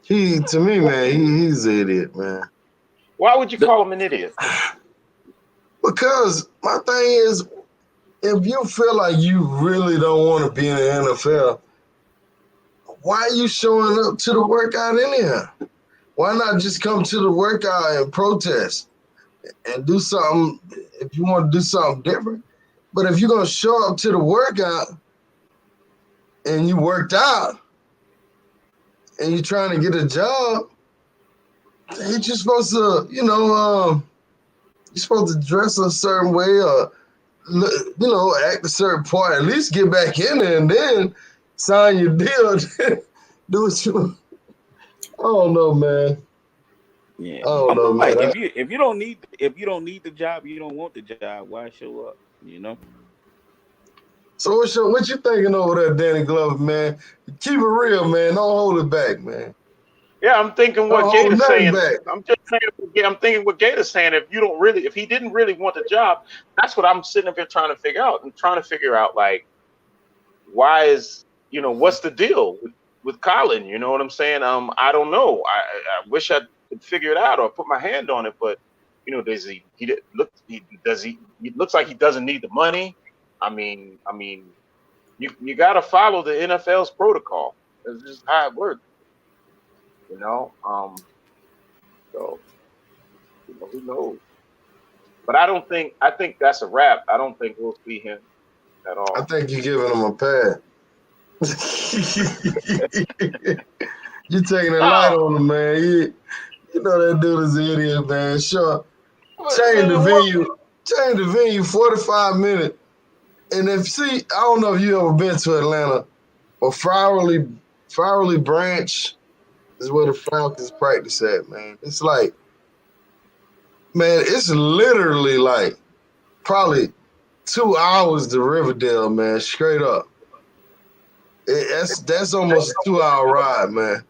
to me, man, he's an idiot, man. Why would you The, call him an idiot? Because my thing is, if you feel like you really don't want to be in the NFL, why are you showing up to the workout anyhow? Why not just come to the workout and protest and do something if you want to do something different? But if you're gonna show up to the workout and you worked out and you're trying to get a job, ain't you supposed to, you're supposed to dress a certain way or act a certain part. At least get back in there and then sign your deal. Do what you. I don't know, man. yeah, I don't know, like man. if you don't need the job, you don't want the job. Why show up? So what you thinking over there, Danny Glover, man? Keep it real, man. Don't hold it back, man. Yeah, I'm thinking Don't what hold Gata's nothing saying. back. I'm just saying. Yeah, I'm thinking what Gata's saying. If he didn't really want the job, that's what I'm sitting up here trying to figure out. I'm trying to figure out like why what's the deal with Colin? You know what I'm saying? I don't know. I wish I could figure it out or put my hand on it, but does he looks like he doesn't need the money. I mean, you got to follow the NFL's protocol. That's just how it works, you know. So who knows? But I think that's a wrap. I don't think we'll see him at I all. think you're giving him a pad. You're taking a light No, on him, man. You know that dude is an idiot, man. Sure. Change the what? venue. Change the venue 45 minutes. And I don't know if you ever been to Atlanta, but Flowery Branch is where the Falcons practice at, man. It's like, man, it's literally like probably 2 hours to Riverdale, man, straight up. That's almost a 2 hour ride, man.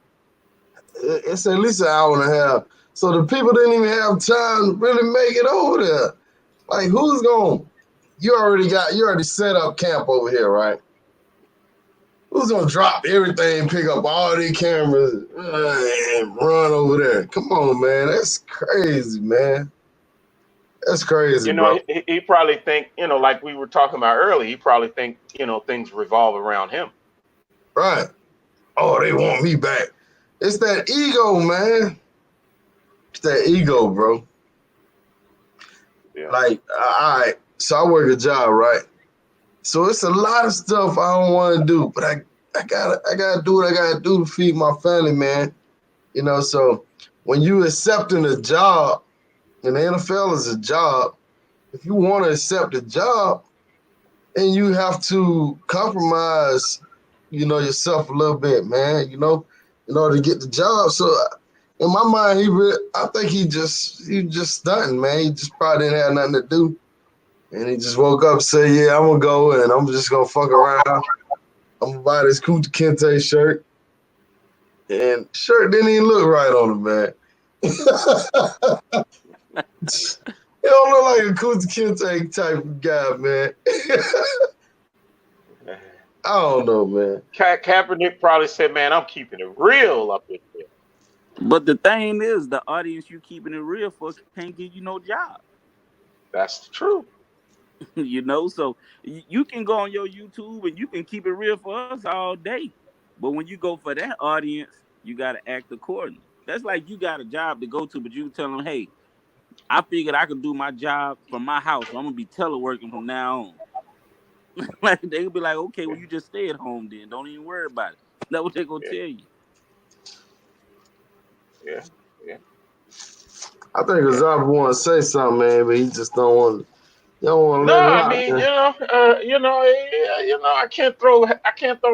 It's at least an hour and a half. So the people didn't even have time to really make it over there. Like, who's going? You already set up camp over here, right? Who's gonna drop everything, pick up all these cameras, and run over there? Come on, man. That's crazy, man. That's crazy, bro. He probably think, like we were talking about earlier, he probably think, things revolve around him. Right. Oh, they want me back. It's that ego, man. It's that ego, bro. Yeah. Like, all right. So I work a job, right? So it's a lot of stuff I don't want to do, but I gotta do what I gotta do to feed my family, man. So when you accepting a job, and the NFL is a job, if you want to accept a job, and you have to compromise, yourself a little bit, man, in order to get the job. So in my mind, I think he just stunting, man. He just probably didn't have nothing to do. And he just woke up and said, yeah, I'm gonna go and I'm just gonna fuck around. I'm gonna buy this Kunta Kinte shirt. And shirt didn't even look right on him, man. He don't look like a Kunta Kinte type of guy, man. I don't know, man. Kaepernick probably said, "Man, I'm keeping it real up in here." But the thing is, the audience you keeping it real for can't give you no job. That's the truth. You know, so you can go on your YouTube and you can keep it real for us all day. But when you go for that audience, you got to act accordingly. That's like you got a job to go to, but you tell them, hey, I figured I could do my job from my house. So I'm going to be teleworking from now on. Like they'll be like, okay, well, you just stay at home then. Don't even worry about it. That's what they're going Yeah, to tell you. yeah, yeah, I think yeah. Asaba want to say something, man, but he just don't want. He don't want to No, let it I out, mean, man. I can't throw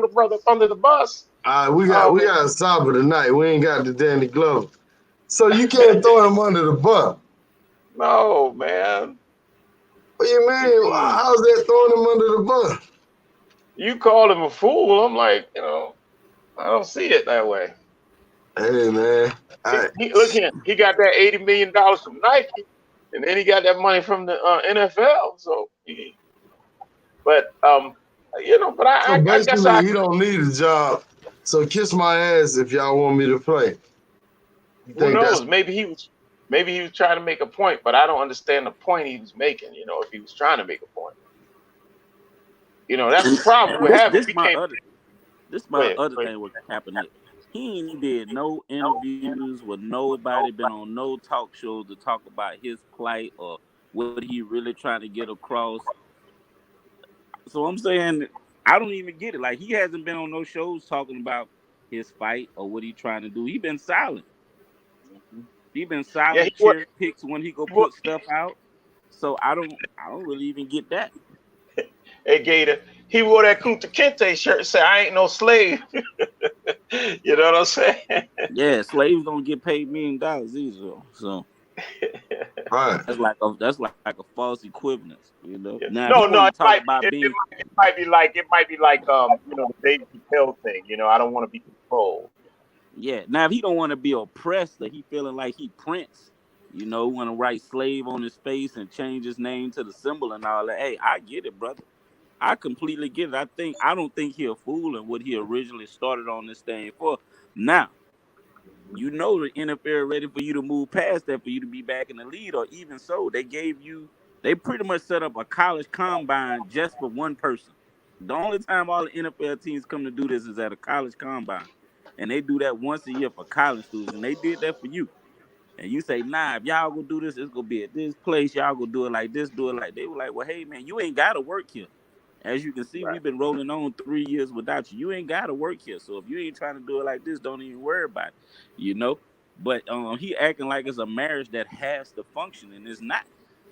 the brother under the bus. All right, we got Um, we got Asaba tonight. We ain't got the Danny Glover, so you can't throw him under the bus. no, man. What you mean? Mm-mm. How's that throwing him under the bus? You called him a fool. I'm like, I don't see it that way. Hey, man. All right. Look here. He got that $80 million from Nike, and then he got that money from the NFL. So, but but So I guess basically, he don't need a job. So kiss my ass if y'all want me to play. You who think that's knows? Maybe he was trying to make a point, but I don't understand the point he was making. If he was trying to make a point, that's the problem And we're having. this We my can't. other this Go my ahead. other Go ahead. thing with Kaepernick. He ain't did no interviews with nobody, been on no talk shows to talk about his plight or what he really trying to get across. So I'm saying I don't even get it. Like he hasn't been on no shows talking about his fight or what he trying to do. He been silent. Mhm. He been Yeah, silent. he was. Cherry picks when he go He was put stuff out. So I don't really even get that. hey, Gator. He wore that Kunta Kinte shirt and said, "I ain't no slave." You know what I'm saying? Yeah, slaves don't get paid $1 million either. So right? that's like a false equivalence. Yeah. Now if he No, no. want It to talk might about be. being It might be like the Dave Chappelle thing. I don't want to be controlled. yeah, now if he don't want to be oppressed or he feeling like he Prince, want to write slave on his face and change his name to the symbol and all that. Hey, I get it, brother. I completely get it. I don't think he a fool in what he originally started on this thing for. Now, the NFL ready for you to move past that for you to be back in the lead, or even so, they pretty much set up a college combine just for one person. The only time all the NFL teams come to do this is at a college combine. And they do that once a year for college students. And they did that for you. And you say, nah, if y'all go do this, it's gonna be at this place. Y'all go do it like this, do it like they were like, well, hey man, you ain't gotta work here. As you can see, Right. we've been rolling on 3 years without you. You ain't gotta work here. So if you ain't trying to do it like this, don't even worry about it. You know? But he acting like it's a marriage that has to function and it's not.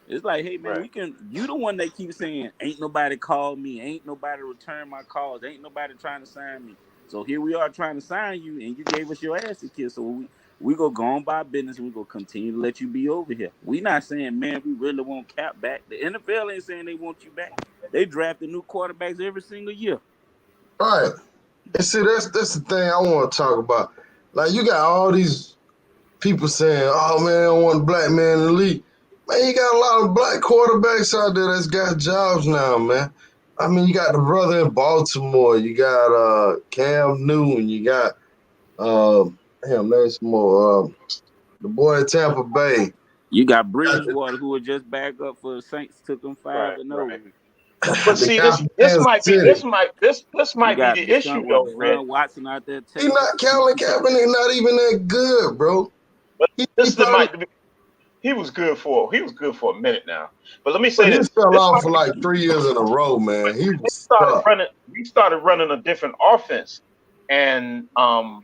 It's like, hey man, Right. you the one that keeps saying, ain't nobody called me, ain't nobody returned my calls, ain't nobody trying to sign me. So here we are trying to sign you, and you gave us your ass to kiss. So we go on by business and we go continue to let you be over here. We not saying, man, we really want Cap back. The NFL ain't saying they want you back. They drafted new quarterbacks every single year. Right. And see, that's the thing I want to talk about. Like you got all these people saying, "Oh man, I don't want a black man in the league." Man, you got a lot of black quarterbacks out there that's got jobs now, man. I mean, you got the brother in Baltimore, you got Cam Newton, you got damn, there's some more. The boy in Tampa Bay. You got Got the, Bridgewater, who would just back up for the Saints, took them five Right. and Right. 0. But the see, guy this from this Kansas might be City. You this might be got the issue though, Red. Deshaun Watson out there, He Texas. not Colin Kaepernick, not even that good, bro. But He this probably, might be he was good for a minute now. But let me but say he this: fell this off might for be like 3 years in a row, man. He we was started stuck. running we started running a different offense, and for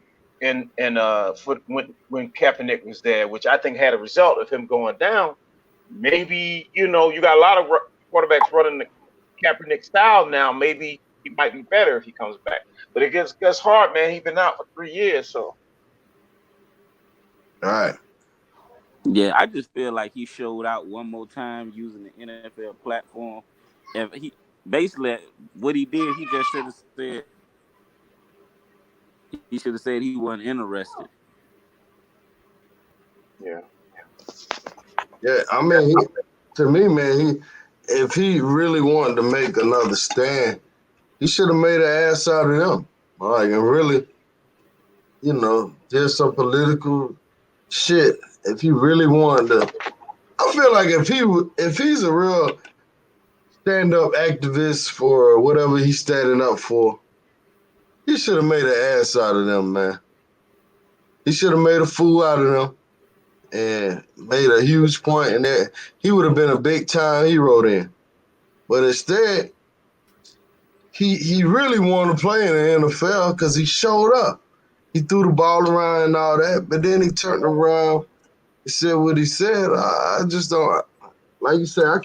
when Kaepernick was there, which I think had a result of him going down. Maybe you got a lot of quarterbacks running the Kaepernick style now. Maybe he might be better if he comes back. But it gets hard, man. He's been out for 3 years, so All right. Yeah, I just feel like he showed out one more time using the NFL platform. If he basically what he did, he just should have said he wasn't interested. yeah. Yeah, I mean, to me, man, if he really wanted to make another stand, He should have made an ass out of them. Like, and really, did some political shit. If he really wanted to, I feel like if he's a real stand-up activist for whatever he's standing up for, he should have made an ass out of them, man. He should have made a fool out of them and made a huge point, and that he would have been a big-time hero then. But instead, he really wanted to play in the NFL because he showed up. He threw the ball around and all that, but then he turned around and said what he said. I just don't, like you said, I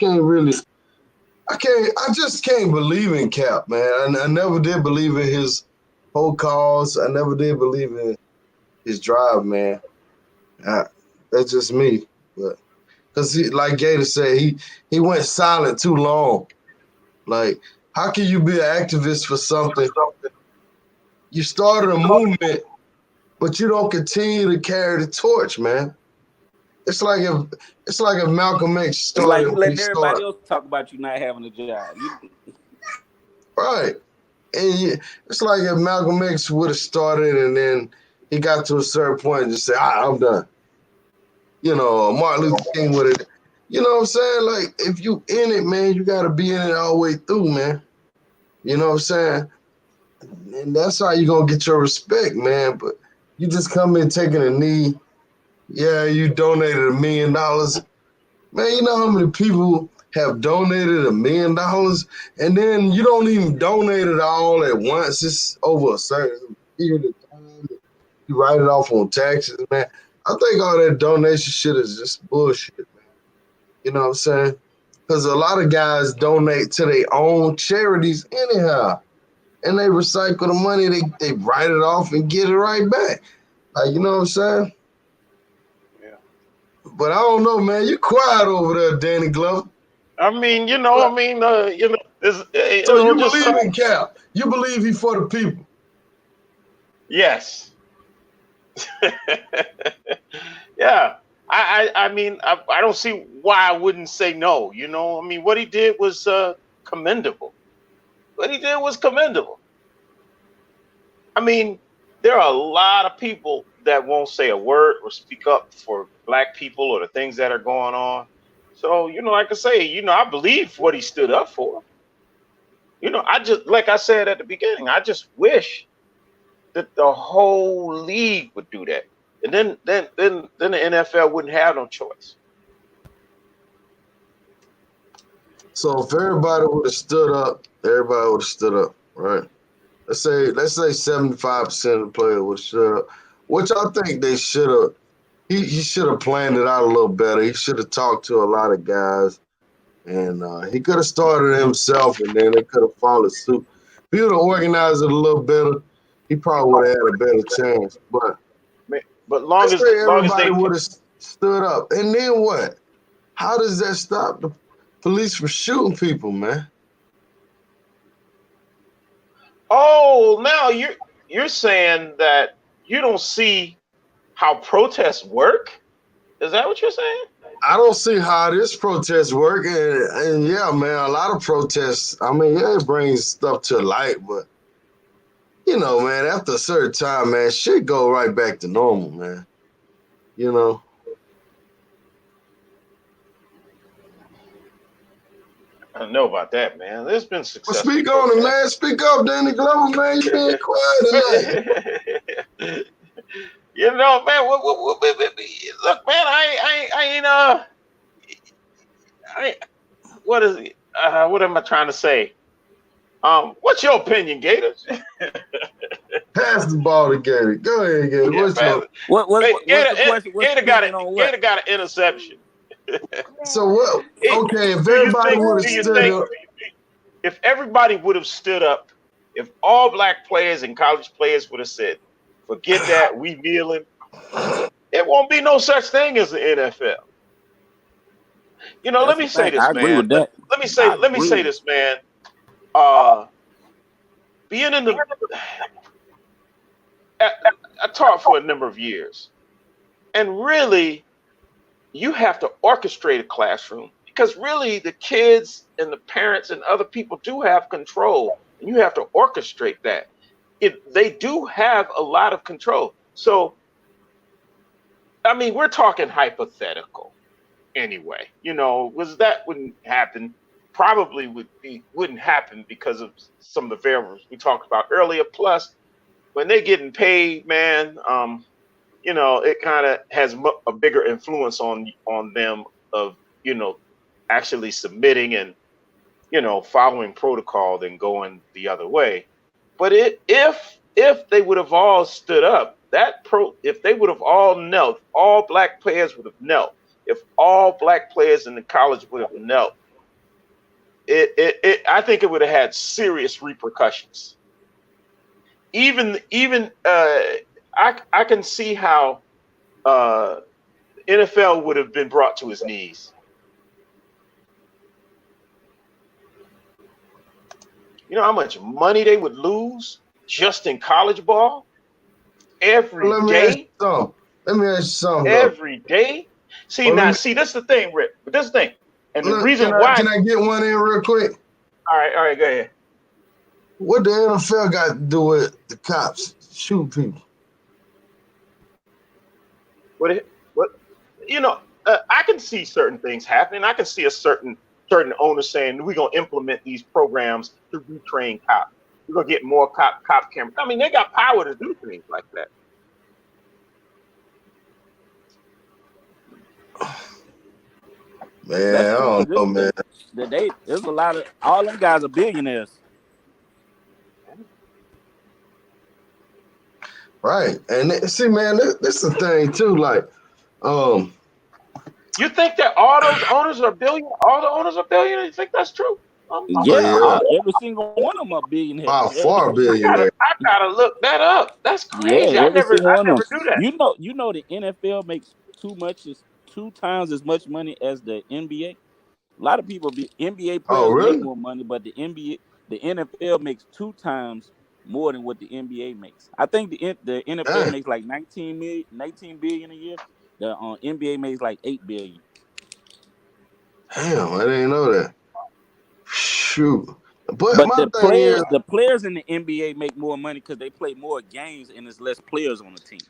just can't believe in Cap, man. I never did believe in his whole cause. I never did believe in his drive, man. That's just me. But because like Gator said, he went silent too long. Like, how can you be an activist for something? You started a movement, but you don't continue to carry the torch, man. It's like if Malcolm X It's like started. you letting everybody else talk about you not having a job. Right. And it's like if Malcolm X would have started and then he got to a certain point and just said, I'm done. Martin Luther King would have, you know what I'm saying? Like, if you in it, man, you got to be in it all the way through, man. You know what I'm saying? And that's how you going to get your respect, man. But you just come in taking a knee. Yeah, you donated $1 million. Man, you know how many people have donated $1 million, and then you don't even donate it all at once. It's over a certain period of time. You write it off on taxes, man. I think all that donation shit is just bullshit, man. You know what I'm saying? Because a lot of guys donate to their own charities anyhow, and they recycle the money. They write it off and get it right back. Like, you know what I'm saying? Yeah. But I don't know, man. You quiet over there, Danny Glover. I mean, So you believe in Cap? You believe he for the people? Yes. Yeah. I mean, I don't see why I wouldn't say no. I mean, what he did was commendable. What he did was commendable. I mean, there are a lot of people that won't say a word or speak up for black people or the things that are going on. So, like I say, I believe what he stood up for. I just, like I said at the beginning, I just wish that the whole league would do that. And then the NFL wouldn't have no choice. So if everybody would have stood up, right? Let's say 75% of the players would have stood up, which I think they should have. He should have planned it out a little better. He should have talked to a lot of guys, and he could have started himself, and then they could have followed suit. If he would have organized it a little better, he probably would have had a better chance. But long as everybody would have stood up, and then what? How does that stop the police from shooting people, man? Oh, now you're saying that you don't see how protests work? Is that what you're saying? I don't see how this protest work, and yeah, man, a lot of protests. I mean, yeah, it brings stuff to light, but man, after a certain time, man, shit go right back to normal, man. I don't know about that, man. There's been success. Well, speak on it, man. Speak up, Danny Glover, man. You being quiet tonight. Man. Look, man. I ain't. What is it? What am I trying to say? What's your opinion, Gators? Pass the ball to Gator. Go ahead, Gator. Gator got an interception. So what? Okay, if everybody would have stood up. If everybody would have stood up, if all black players and college players would have said, forget that, we kneeling, it won't be no such thing as the NFL. Let me say this, man. I agree with that. Let me say this, man. Being in the I taught for a number of years, and really you have to orchestrate a classroom because really the kids and the parents and other people do have control. You have to orchestrate that. They do have a lot of control. So, I mean, we're talking hypothetical anyway. Was that wouldn't happen? Probably wouldn't happen because of some of the variables we talked about earlier. Plus, when they're getting paid, man, it kind of has a bigger influence on them of actually submitting and following protocol than going the other way. But if they would have all stood up, if they would have all knelt, all black players would have knelt. If all black players in the college would have knelt, I think it would have had serious repercussions. Even I can see how NFL would have been brought to his knees. You know how much money they would lose just in college ball every day? Let me ask you something. Every day? See, that's the thing, Rick. But that's the thing. And the reason why. Can I get one in real quick? All right, go ahead. What the NFL got to do with the cops shoot people? What? I can see certain things happening. I can see a certain owner saying, we're going to implement these programs to retrain cops. We're going to get more cop cameras. I mean, they got power to do things like that. Man, I don't know, man. There's a lot of, all them guys are billionaires. Right. And see, man, this is the thing too. Like, you think that all those owners are billionaires? All the owners are billionaires? You think that's true? Every single one of them are billionaires. By far billionaires. I gotta look that up. That's crazy. Yeah, I never do that. You know the NFL makes two times as much money as the NBA. A lot of people NBA players make more money, but the NFL makes 2 times more than what the NBA makes. I think the NFL makes like 19 billion a year. The NBA makes like 8 billion. Damn, I didn't know that. Shoot. But the players in the NBA make more money because they play more games and there's less players on the team.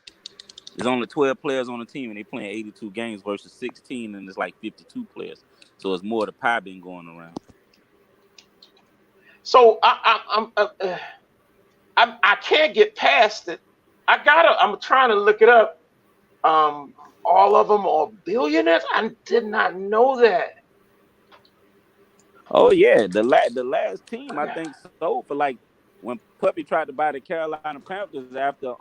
There's only 12 players on the team and they playing 82 games versus 16 and there's like 52 players. So it's more of the pie been going around. So I can't get past it. I'm trying to look it up. All of them are billionaires. I did not know that. Oh yeah, the last team I think sold for like when Puppy tried to buy the Carolina Panthers after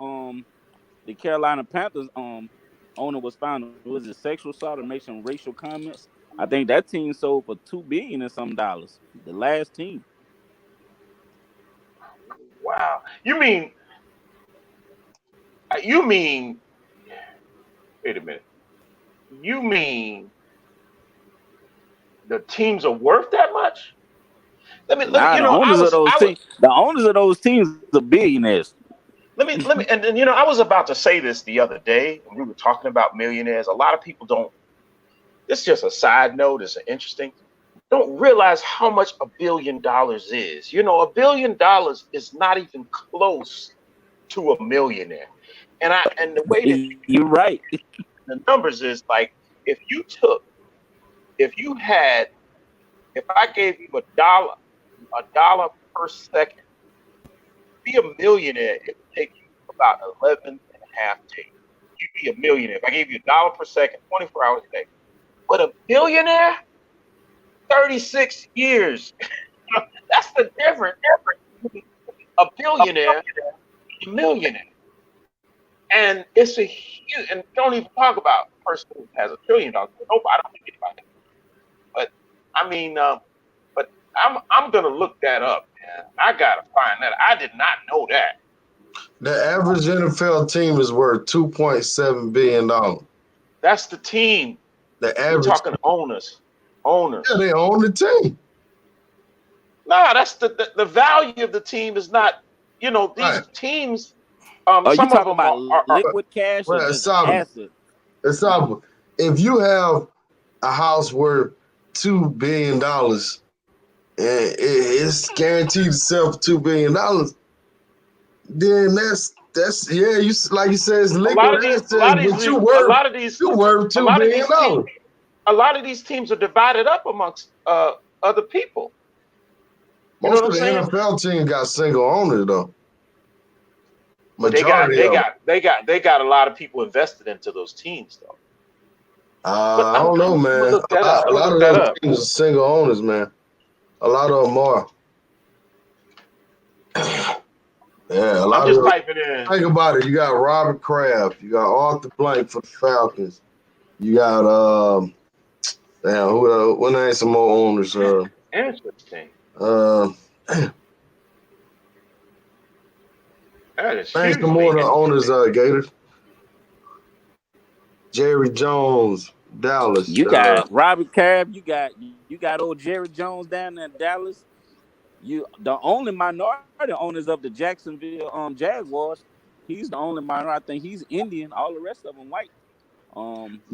the Carolina Panthers owner was found was it sexual assault or make some racial comments. I think that team sold for $2 billion and some dollars. The last team. Wow. You mean? Wait a minute. You mean the teams are worth that much? The owners of those teams are billionaires. Let me, and I was about to say this the other day when we were talking about millionaires. A lot of people don't. This is just a side note. It's interesting. Don't realize how much $1 billion is. $1 billion is not even close to a millionaire. And the way that you're right. The numbers is like if I gave you a dollar per second, to be a millionaire, it would take you about 11 and a half days. You'd be a millionaire if I gave you $1 per second, 24 hours a day. But a billionaire, 36 years. That's the difference. A billionaire, a millionaire. And it's a huge, and don't even talk about a person who has $1 trillion. Nope, I don't think anybody. But I mean, but I'm gonna look that up, man. I gotta find that. I did not know that. The average NFL team is worth $2.7 billion. That's the team. The average. We're talking owners. Yeah, they own the team. No, that's the value of the team is not. These teams. Are you talking about liquid cash or just assets? If you have a house worth $2 billion and it's guaranteed to sell for $2 billion, then that's yeah, you like you said, it's A liquid lot of these, a assets, lot of but these, a lot of these, you worth a $2 lot of billion. these teams, a lot of these teams are divided up amongst other people. You know Most what of I'm the saying? NFL teams got single owners though. But Majority of them. they got a lot of people invested into those teams though. But I don't know, I'm gonna man. look that up. A I'm gonna lot look of that those up. teams are single owners, man. A lot of them are. Yeah, a I'm lot of just them. typing in. Think about it. You got Robert Kraft. You got Arthur Blank for the Falcons. You got damn, who name some more owners? Interesting. Uh, That is name some hugely more of the owners. interesting. Gators. Jerry Jones, Dallas. You got Robert Cab. You got old Jerry Jones down in Dallas. You the only minority owners of the Jacksonville Jaguars. He's the only minority. I think he's Indian. All the rest of them white.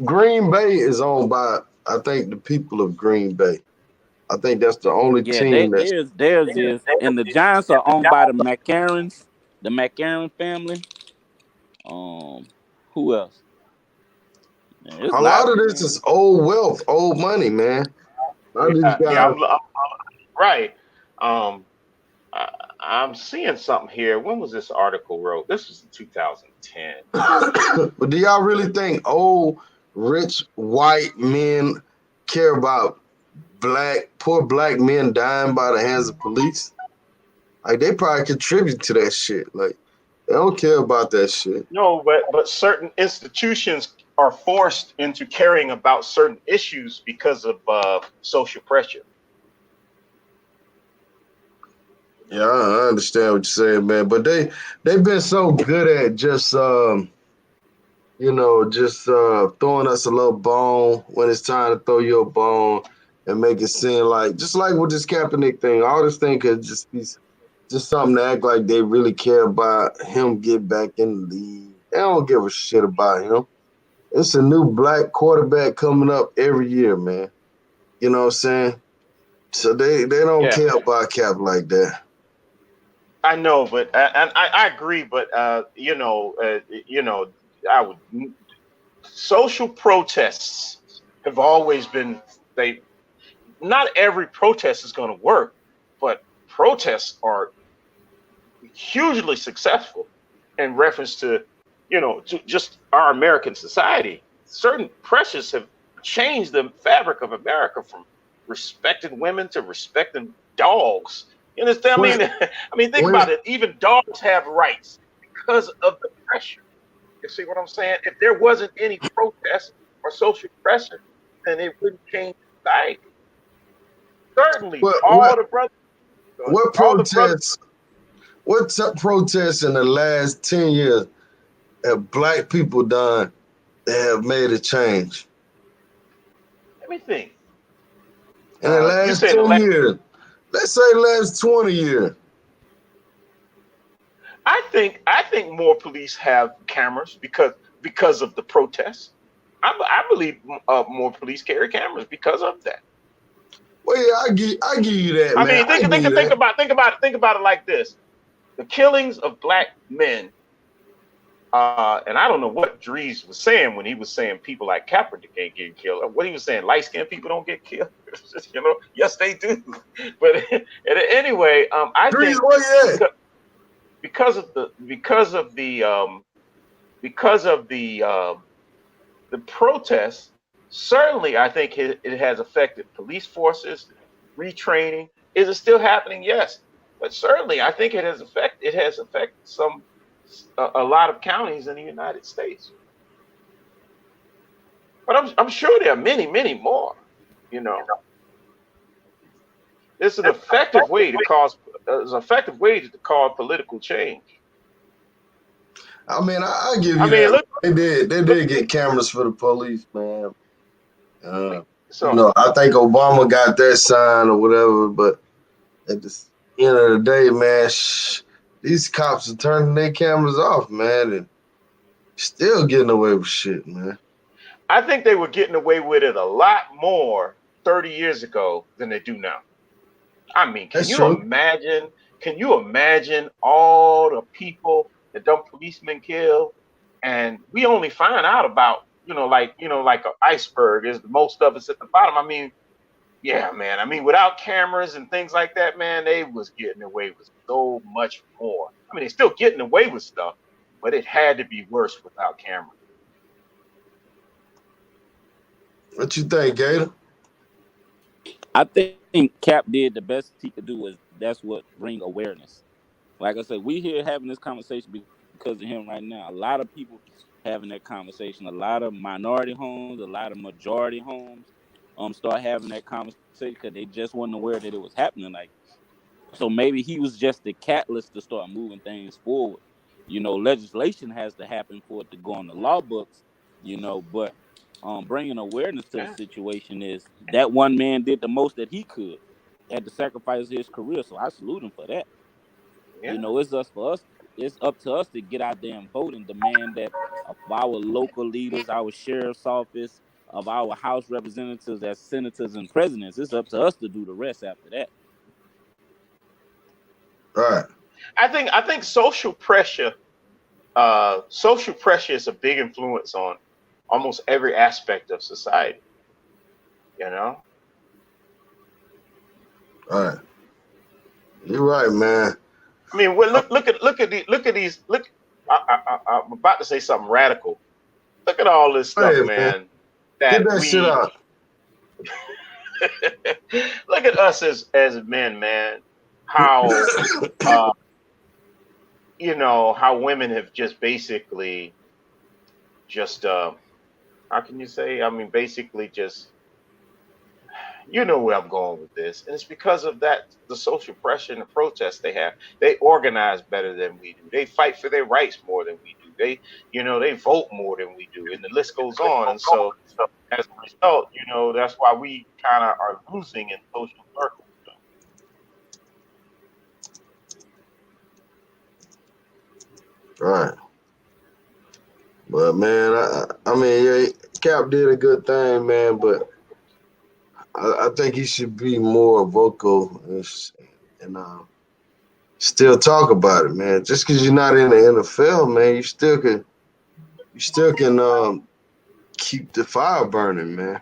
Green Bay is owned by, I think, the people of Green Bay. I think that's the only Yeah, team that's. theirs is, and the Giants are owned by the McCarron family. Um, who else? Yeah, there's A a lot lot of of people this in is old wealth, old money, man. A lot of these Yeah, guys. I'm right. Um, I, I'm seeing something here. When was this article wrote? This was in 2010. But do y'all really think old, rich, white men care about poor black men dying by the hands of police? Like they probably contribute to that shit. Like they don't care about that shit. No, but certain institutions are forced into caring about certain issues because of social pressure. Yeah, I understand what you're saying, man. But they've been so good at just just throwing us a little bone when it's time to throw you a bone and make it seem like just like with this Kaepernick thing, all this thing could just be just something to act like they really care about him get back in the league. They don't give a shit about him. It's a new black quarterback coming up every year, man. You know what I'm saying? So they don't Yeah, care about Cap like that. I know, but and I agree, but I would social protests have always been they not every protest is going to work, but protests are hugely successful in reference to just our American society. Certain pressures have changed the fabric of America from respecting women to respecting dogs. You understand? When I mean, think when about it. Even dogs have rights because of the pressure. You see what I'm saying? If there wasn't any protest or social pressure, then it wouldn't change society. Certainly, what what what all the brothers. protests protests in the last 10 years have black people done that have made a change? Let me think. In the You last said the 10 last. years, let's say the last 20 years. I think more police have cameras because of the protests. I believe more police carry cameras because of that. Well, yeah, I give you that, I man. mean, I give you that. think about it like this: the killings of black men. And I don't know what Dries was saying when he was saying people like Kaepernick ain't getting killed. What he was saying, light skinned people don't get killed. Yes they do. But anyway, I Drees, think where you at? because because of the because of the because of the protests, certainly I think it has affected police forces, retraining. Is it still happening? Yes, but certainly I think it has affected a lot of counties in the United States. But I'm sure there are many more. You know, it's an effective way to cause it's an effective way to cause political change. I mean, I give I you mean, that. look, They did look get cameras for the police, man. so I think Obama got that sign or whatever, but at the end of the day, man, these cops are turning their cameras off, man, and still getting away with shit, man. I think they were getting away with it a lot more 30 years ago than they do now. I mean, can That's you true. imagine? Can you imagine all the people that them policemen kill? And we only find out about, like an iceberg is most of us at the bottom. I mean, yeah, man. I mean, without cameras and things like that, man, they was getting away with so much more. I mean, they still getting away with stuff, but it had to be worse without cameras. What you think, Gator? I think Cap did the best he could do. Is that's what bring awareness. Like I said, we here having this conversation because of him right now. A lot of people having that conversation. A lot of minority homes, a lot of majority homes, start having that conversation because they just wasn't aware that it was happening. Like, so maybe he was just the catalyst to start moving things forward. Legislation has to happen for it to go on the law books. But bringing awareness to the Yeah, situation is that one man did the most that he could, had to sacrifice his career. So I salute him for that. yeah, It's up to us to get out there and vote and demand that of our local leaders, our sheriff's office, of our House representatives as senators and presidents. It's up to us to do the rest after that. Right. I think social pressure is a big influence on almost every aspect of society. You know, Right. You're right, man. I mean, well, look. I'm about to say something radical. Look at all this Go stuff, ahead, man. man. Get That that shit we out. look at us as men, man. How uh, how women have just basically just how can you say? I mean, basically just where I'm going with this, and it's because of that the social pressure and the protests they have. They organize better than we do. They fight for their rights more than we do. They vote more than we do, and the list goes on. And so as a result, that's why we kind of are losing in social circles. Right. But man, I mean, yeah, Cap did a good thing, man. But I think he should be more vocal and still talk about it, man. Just because you're not in the NFL, man, you still can keep the fire burning, man.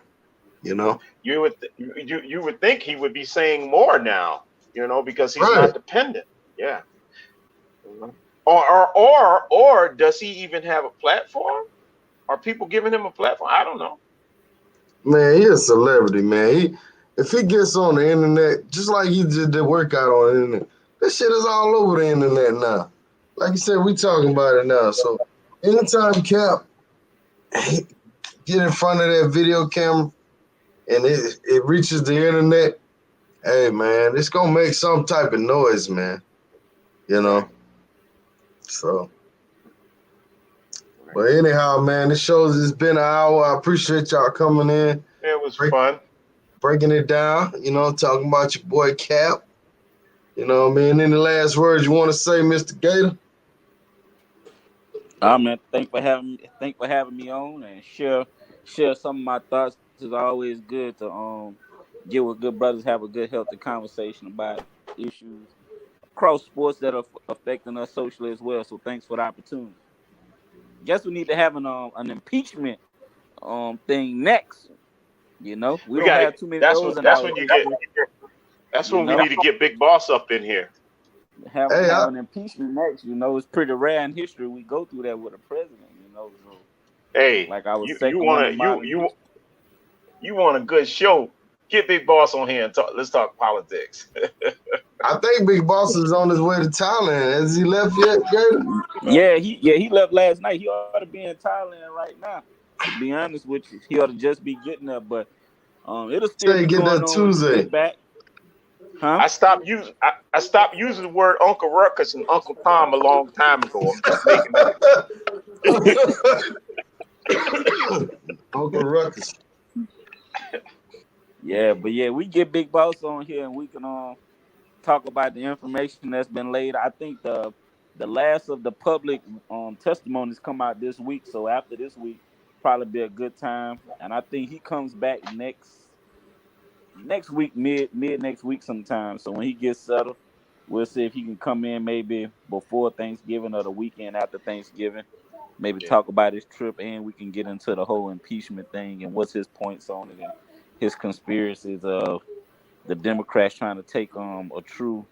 You know. You would think he would be saying more now, because he's Right. not dependent. Yeah. Mhm. Or does he even have a platform? Are people giving him a platform? I don't know. Man, he a celebrity, man. If he gets on the internet, just like he did the workout on the internet, this shit is all over the internet now. Like you said, we talking about it now. So anytime Cap get in front of that video camera and it reaches the internet, hey man, it's gonna make some type of noise, man. You Right. know. So, Right. but anyhow, man, this shows it's been an hour. I appreciate y'all coming in, It was break, fun. breaking it down. Talking about your boy Cap. You know what I mean? Any last words you want to say, Mr. Gator? Man, thank for having me on and share some of my thoughts. It's always good to get with good brothers, have a good healthy conversation about issues across sports that are affecting us socially as well. So thanks for the opportunity. Guess we need to have an impeachment thing next. We We don't got it. have too many of That's those in that's our when you get. history. That's You when we know, need to get Big Boss up in here. have Hey, have an impeachment next. It's pretty rare in history we go through that with a president. So Hey, like our you second want one to in modern history. you want a good show? Get Big Boss on here and talk. Let's talk politics. I think Big Boss is on his way to Thailand. Has he left yet, Gator? Yeah, he left last night. He ought to be in Thailand right now. To be honest with you, he ought to just be getting there, but it'll still Say he be get going there on when he Tuesday. get back, huh? I stopped using the word Uncle Ruckus and Uncle Tom a long time ago. I'm just making that. Uncle Ruckus. Yeah, but yeah, we get Big Boss on here and we can talk about the information that's been laid. I think the last of the public testimonies come out this week, so after this week probably be a good time. And I think he comes back next week, mid next week sometime. So when he gets settled, we'll see if he can come in maybe before Thanksgiving or the weekend after Thanksgiving. Maybe Yeah. talk about his trip, and we can get into the whole impeachment thing and what's his points on it and his conspiracies of the Democrats trying to take a true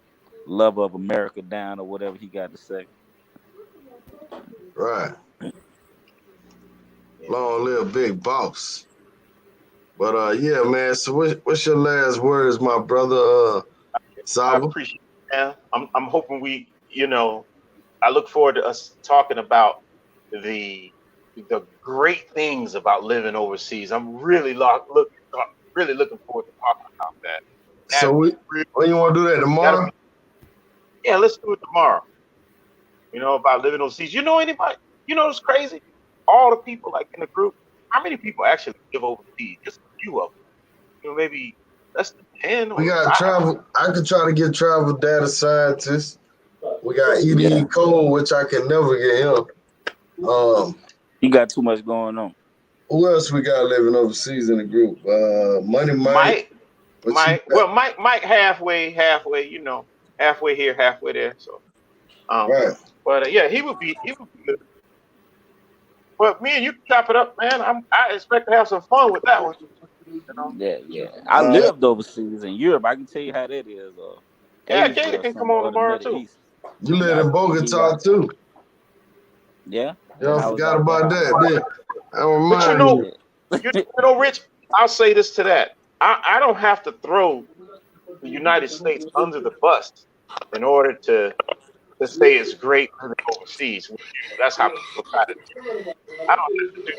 lover of America down or whatever he got to say. Right. Yeah. Long live Big Boss. But yeah, man. So what's your last words, my brother? I Saba? appreciate it, man. I'm hoping I look forward to us talking about the great things about living overseas. I'm really looking forward to talking about that. So Really, when you want to do that that'll tomorrow? be, yeah, let's do it tomorrow. About living overseas. You know anybody? It's crazy. All the people like in the group. How many people actually live overseas? Just a few of them. Maybe less than 10 We or got 5. travel. I could try to get travel data scientists. We got Yeah, ED Cole, which I can never get him. he got too much going on. Who else we got living overseas in the group? Money Mike. Mike, What you got? Mike, halfway, halfway here, halfway there. So, Right. but yeah, he would be good. But me and you can chop it up, man. I expect to have some fun with that one. Yeah. I All right. lived overseas in Europe. I can tell you how that is, or Yeah, Asia Gator or can come something, on or the tomorrow Middle too. East. You live Yeah, I in can give Bogota y'all. too. Yeah, You when know, I was forgot out there. about that. Then I But remind you. Rich, I'll say this to that. I don't have to throw the United States under the bus in order to say it's great living overseas. That's how people try to do. I don't have to do that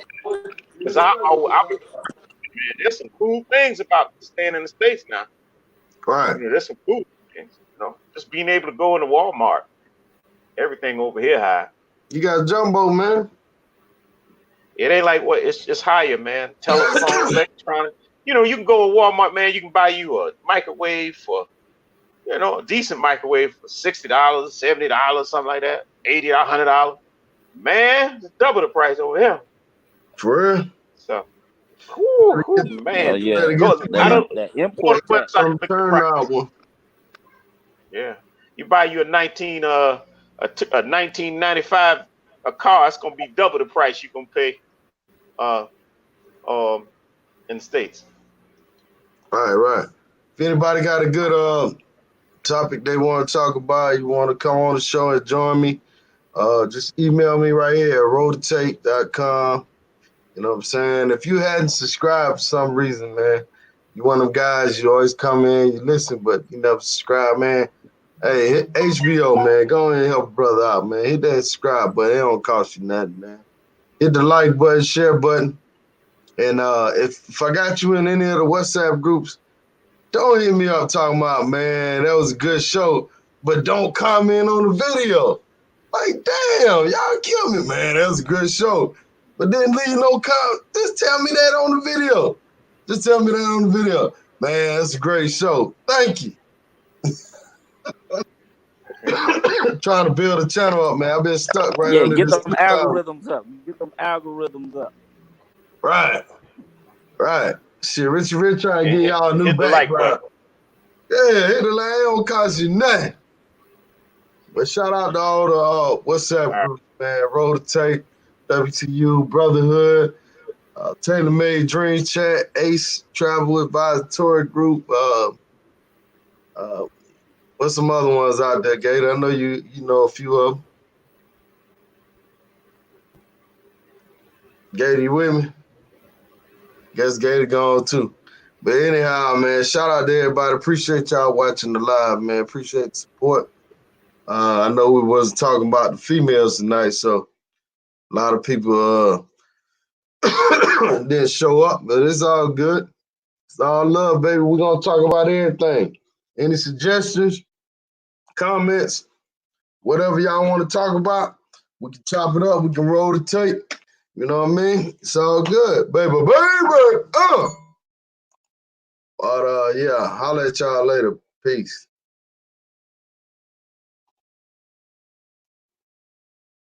because I man, there's some cool things about staying in the States now. Right. There's some cool things. Just being able to go into Walmart, everything over here high. You got Jumbo, man. It ain't like what it's higher, man. Telephone, electronic. You can go to Walmart, man. You can buy you a microwave for, a decent microwave for $60, $70, something like that, $80, $100. Man, it's double the price over here. For real. So, Oh man, yeah, Better get go. you I one don't of that go on import the tax. website and them look at the price. turnout one. Yeah, you buy you a 1995 a car. It's gonna be double the price you're gonna pay uh in the States. Right. If anybody got a good topic they want to talk about, you want to come on the show and join me, just email me right here at roadtape.com. You know what I'm saying? If you hadn't subscribed for some reason, man, you one of them guys, you always come in, you listen, but you never subscribe, man. Hey, hit HBO, man. Go ahead and help a brother out, man. Hit that subscribe button. It don't cost you nothing, man. Hit the like button, share button. And if I got you in any of the WhatsApp groups, don't hit me up talking about, man, that was a good show, but don't comment on the video. Like, damn, y'all kill me, man. That was a good show. But then leave no comment. Just tell me that on the video. Just tell me that on the video. Man, that's a great show. Thank you. Trying to build a channel up, man. I've been stuck right Yeah, under get this them 2,000. algorithms up. Get them algorithms up. Right. Shit, Richie Rich trying to get y'all a new Hit the like button. background. Yeah, hit the like. It don't cost you nothing. But shout out to all the WhatsApp groups, man. Roll the Tape, WTU, Brotherhood, Tailor Made Dream Chat, Ace Travel Advisory Group. What's some other ones out there, Gator? I know you know a few of them. Gator, you with me? Guess Gator gone too. But anyhow, man, shout out to everybody. Appreciate y'all watching the live, man. Appreciate the support. I know we wasn't talking about the females tonight, so a lot of people didn't show up, but it's all good. It's all love, baby. We're gonna talk about everything. Any suggestions, comments, whatever y'all want to talk about, we can chop it up. We can roll the tape. You know what I mean? It's all good, baby. But yeah, holler at y'all later. Peace.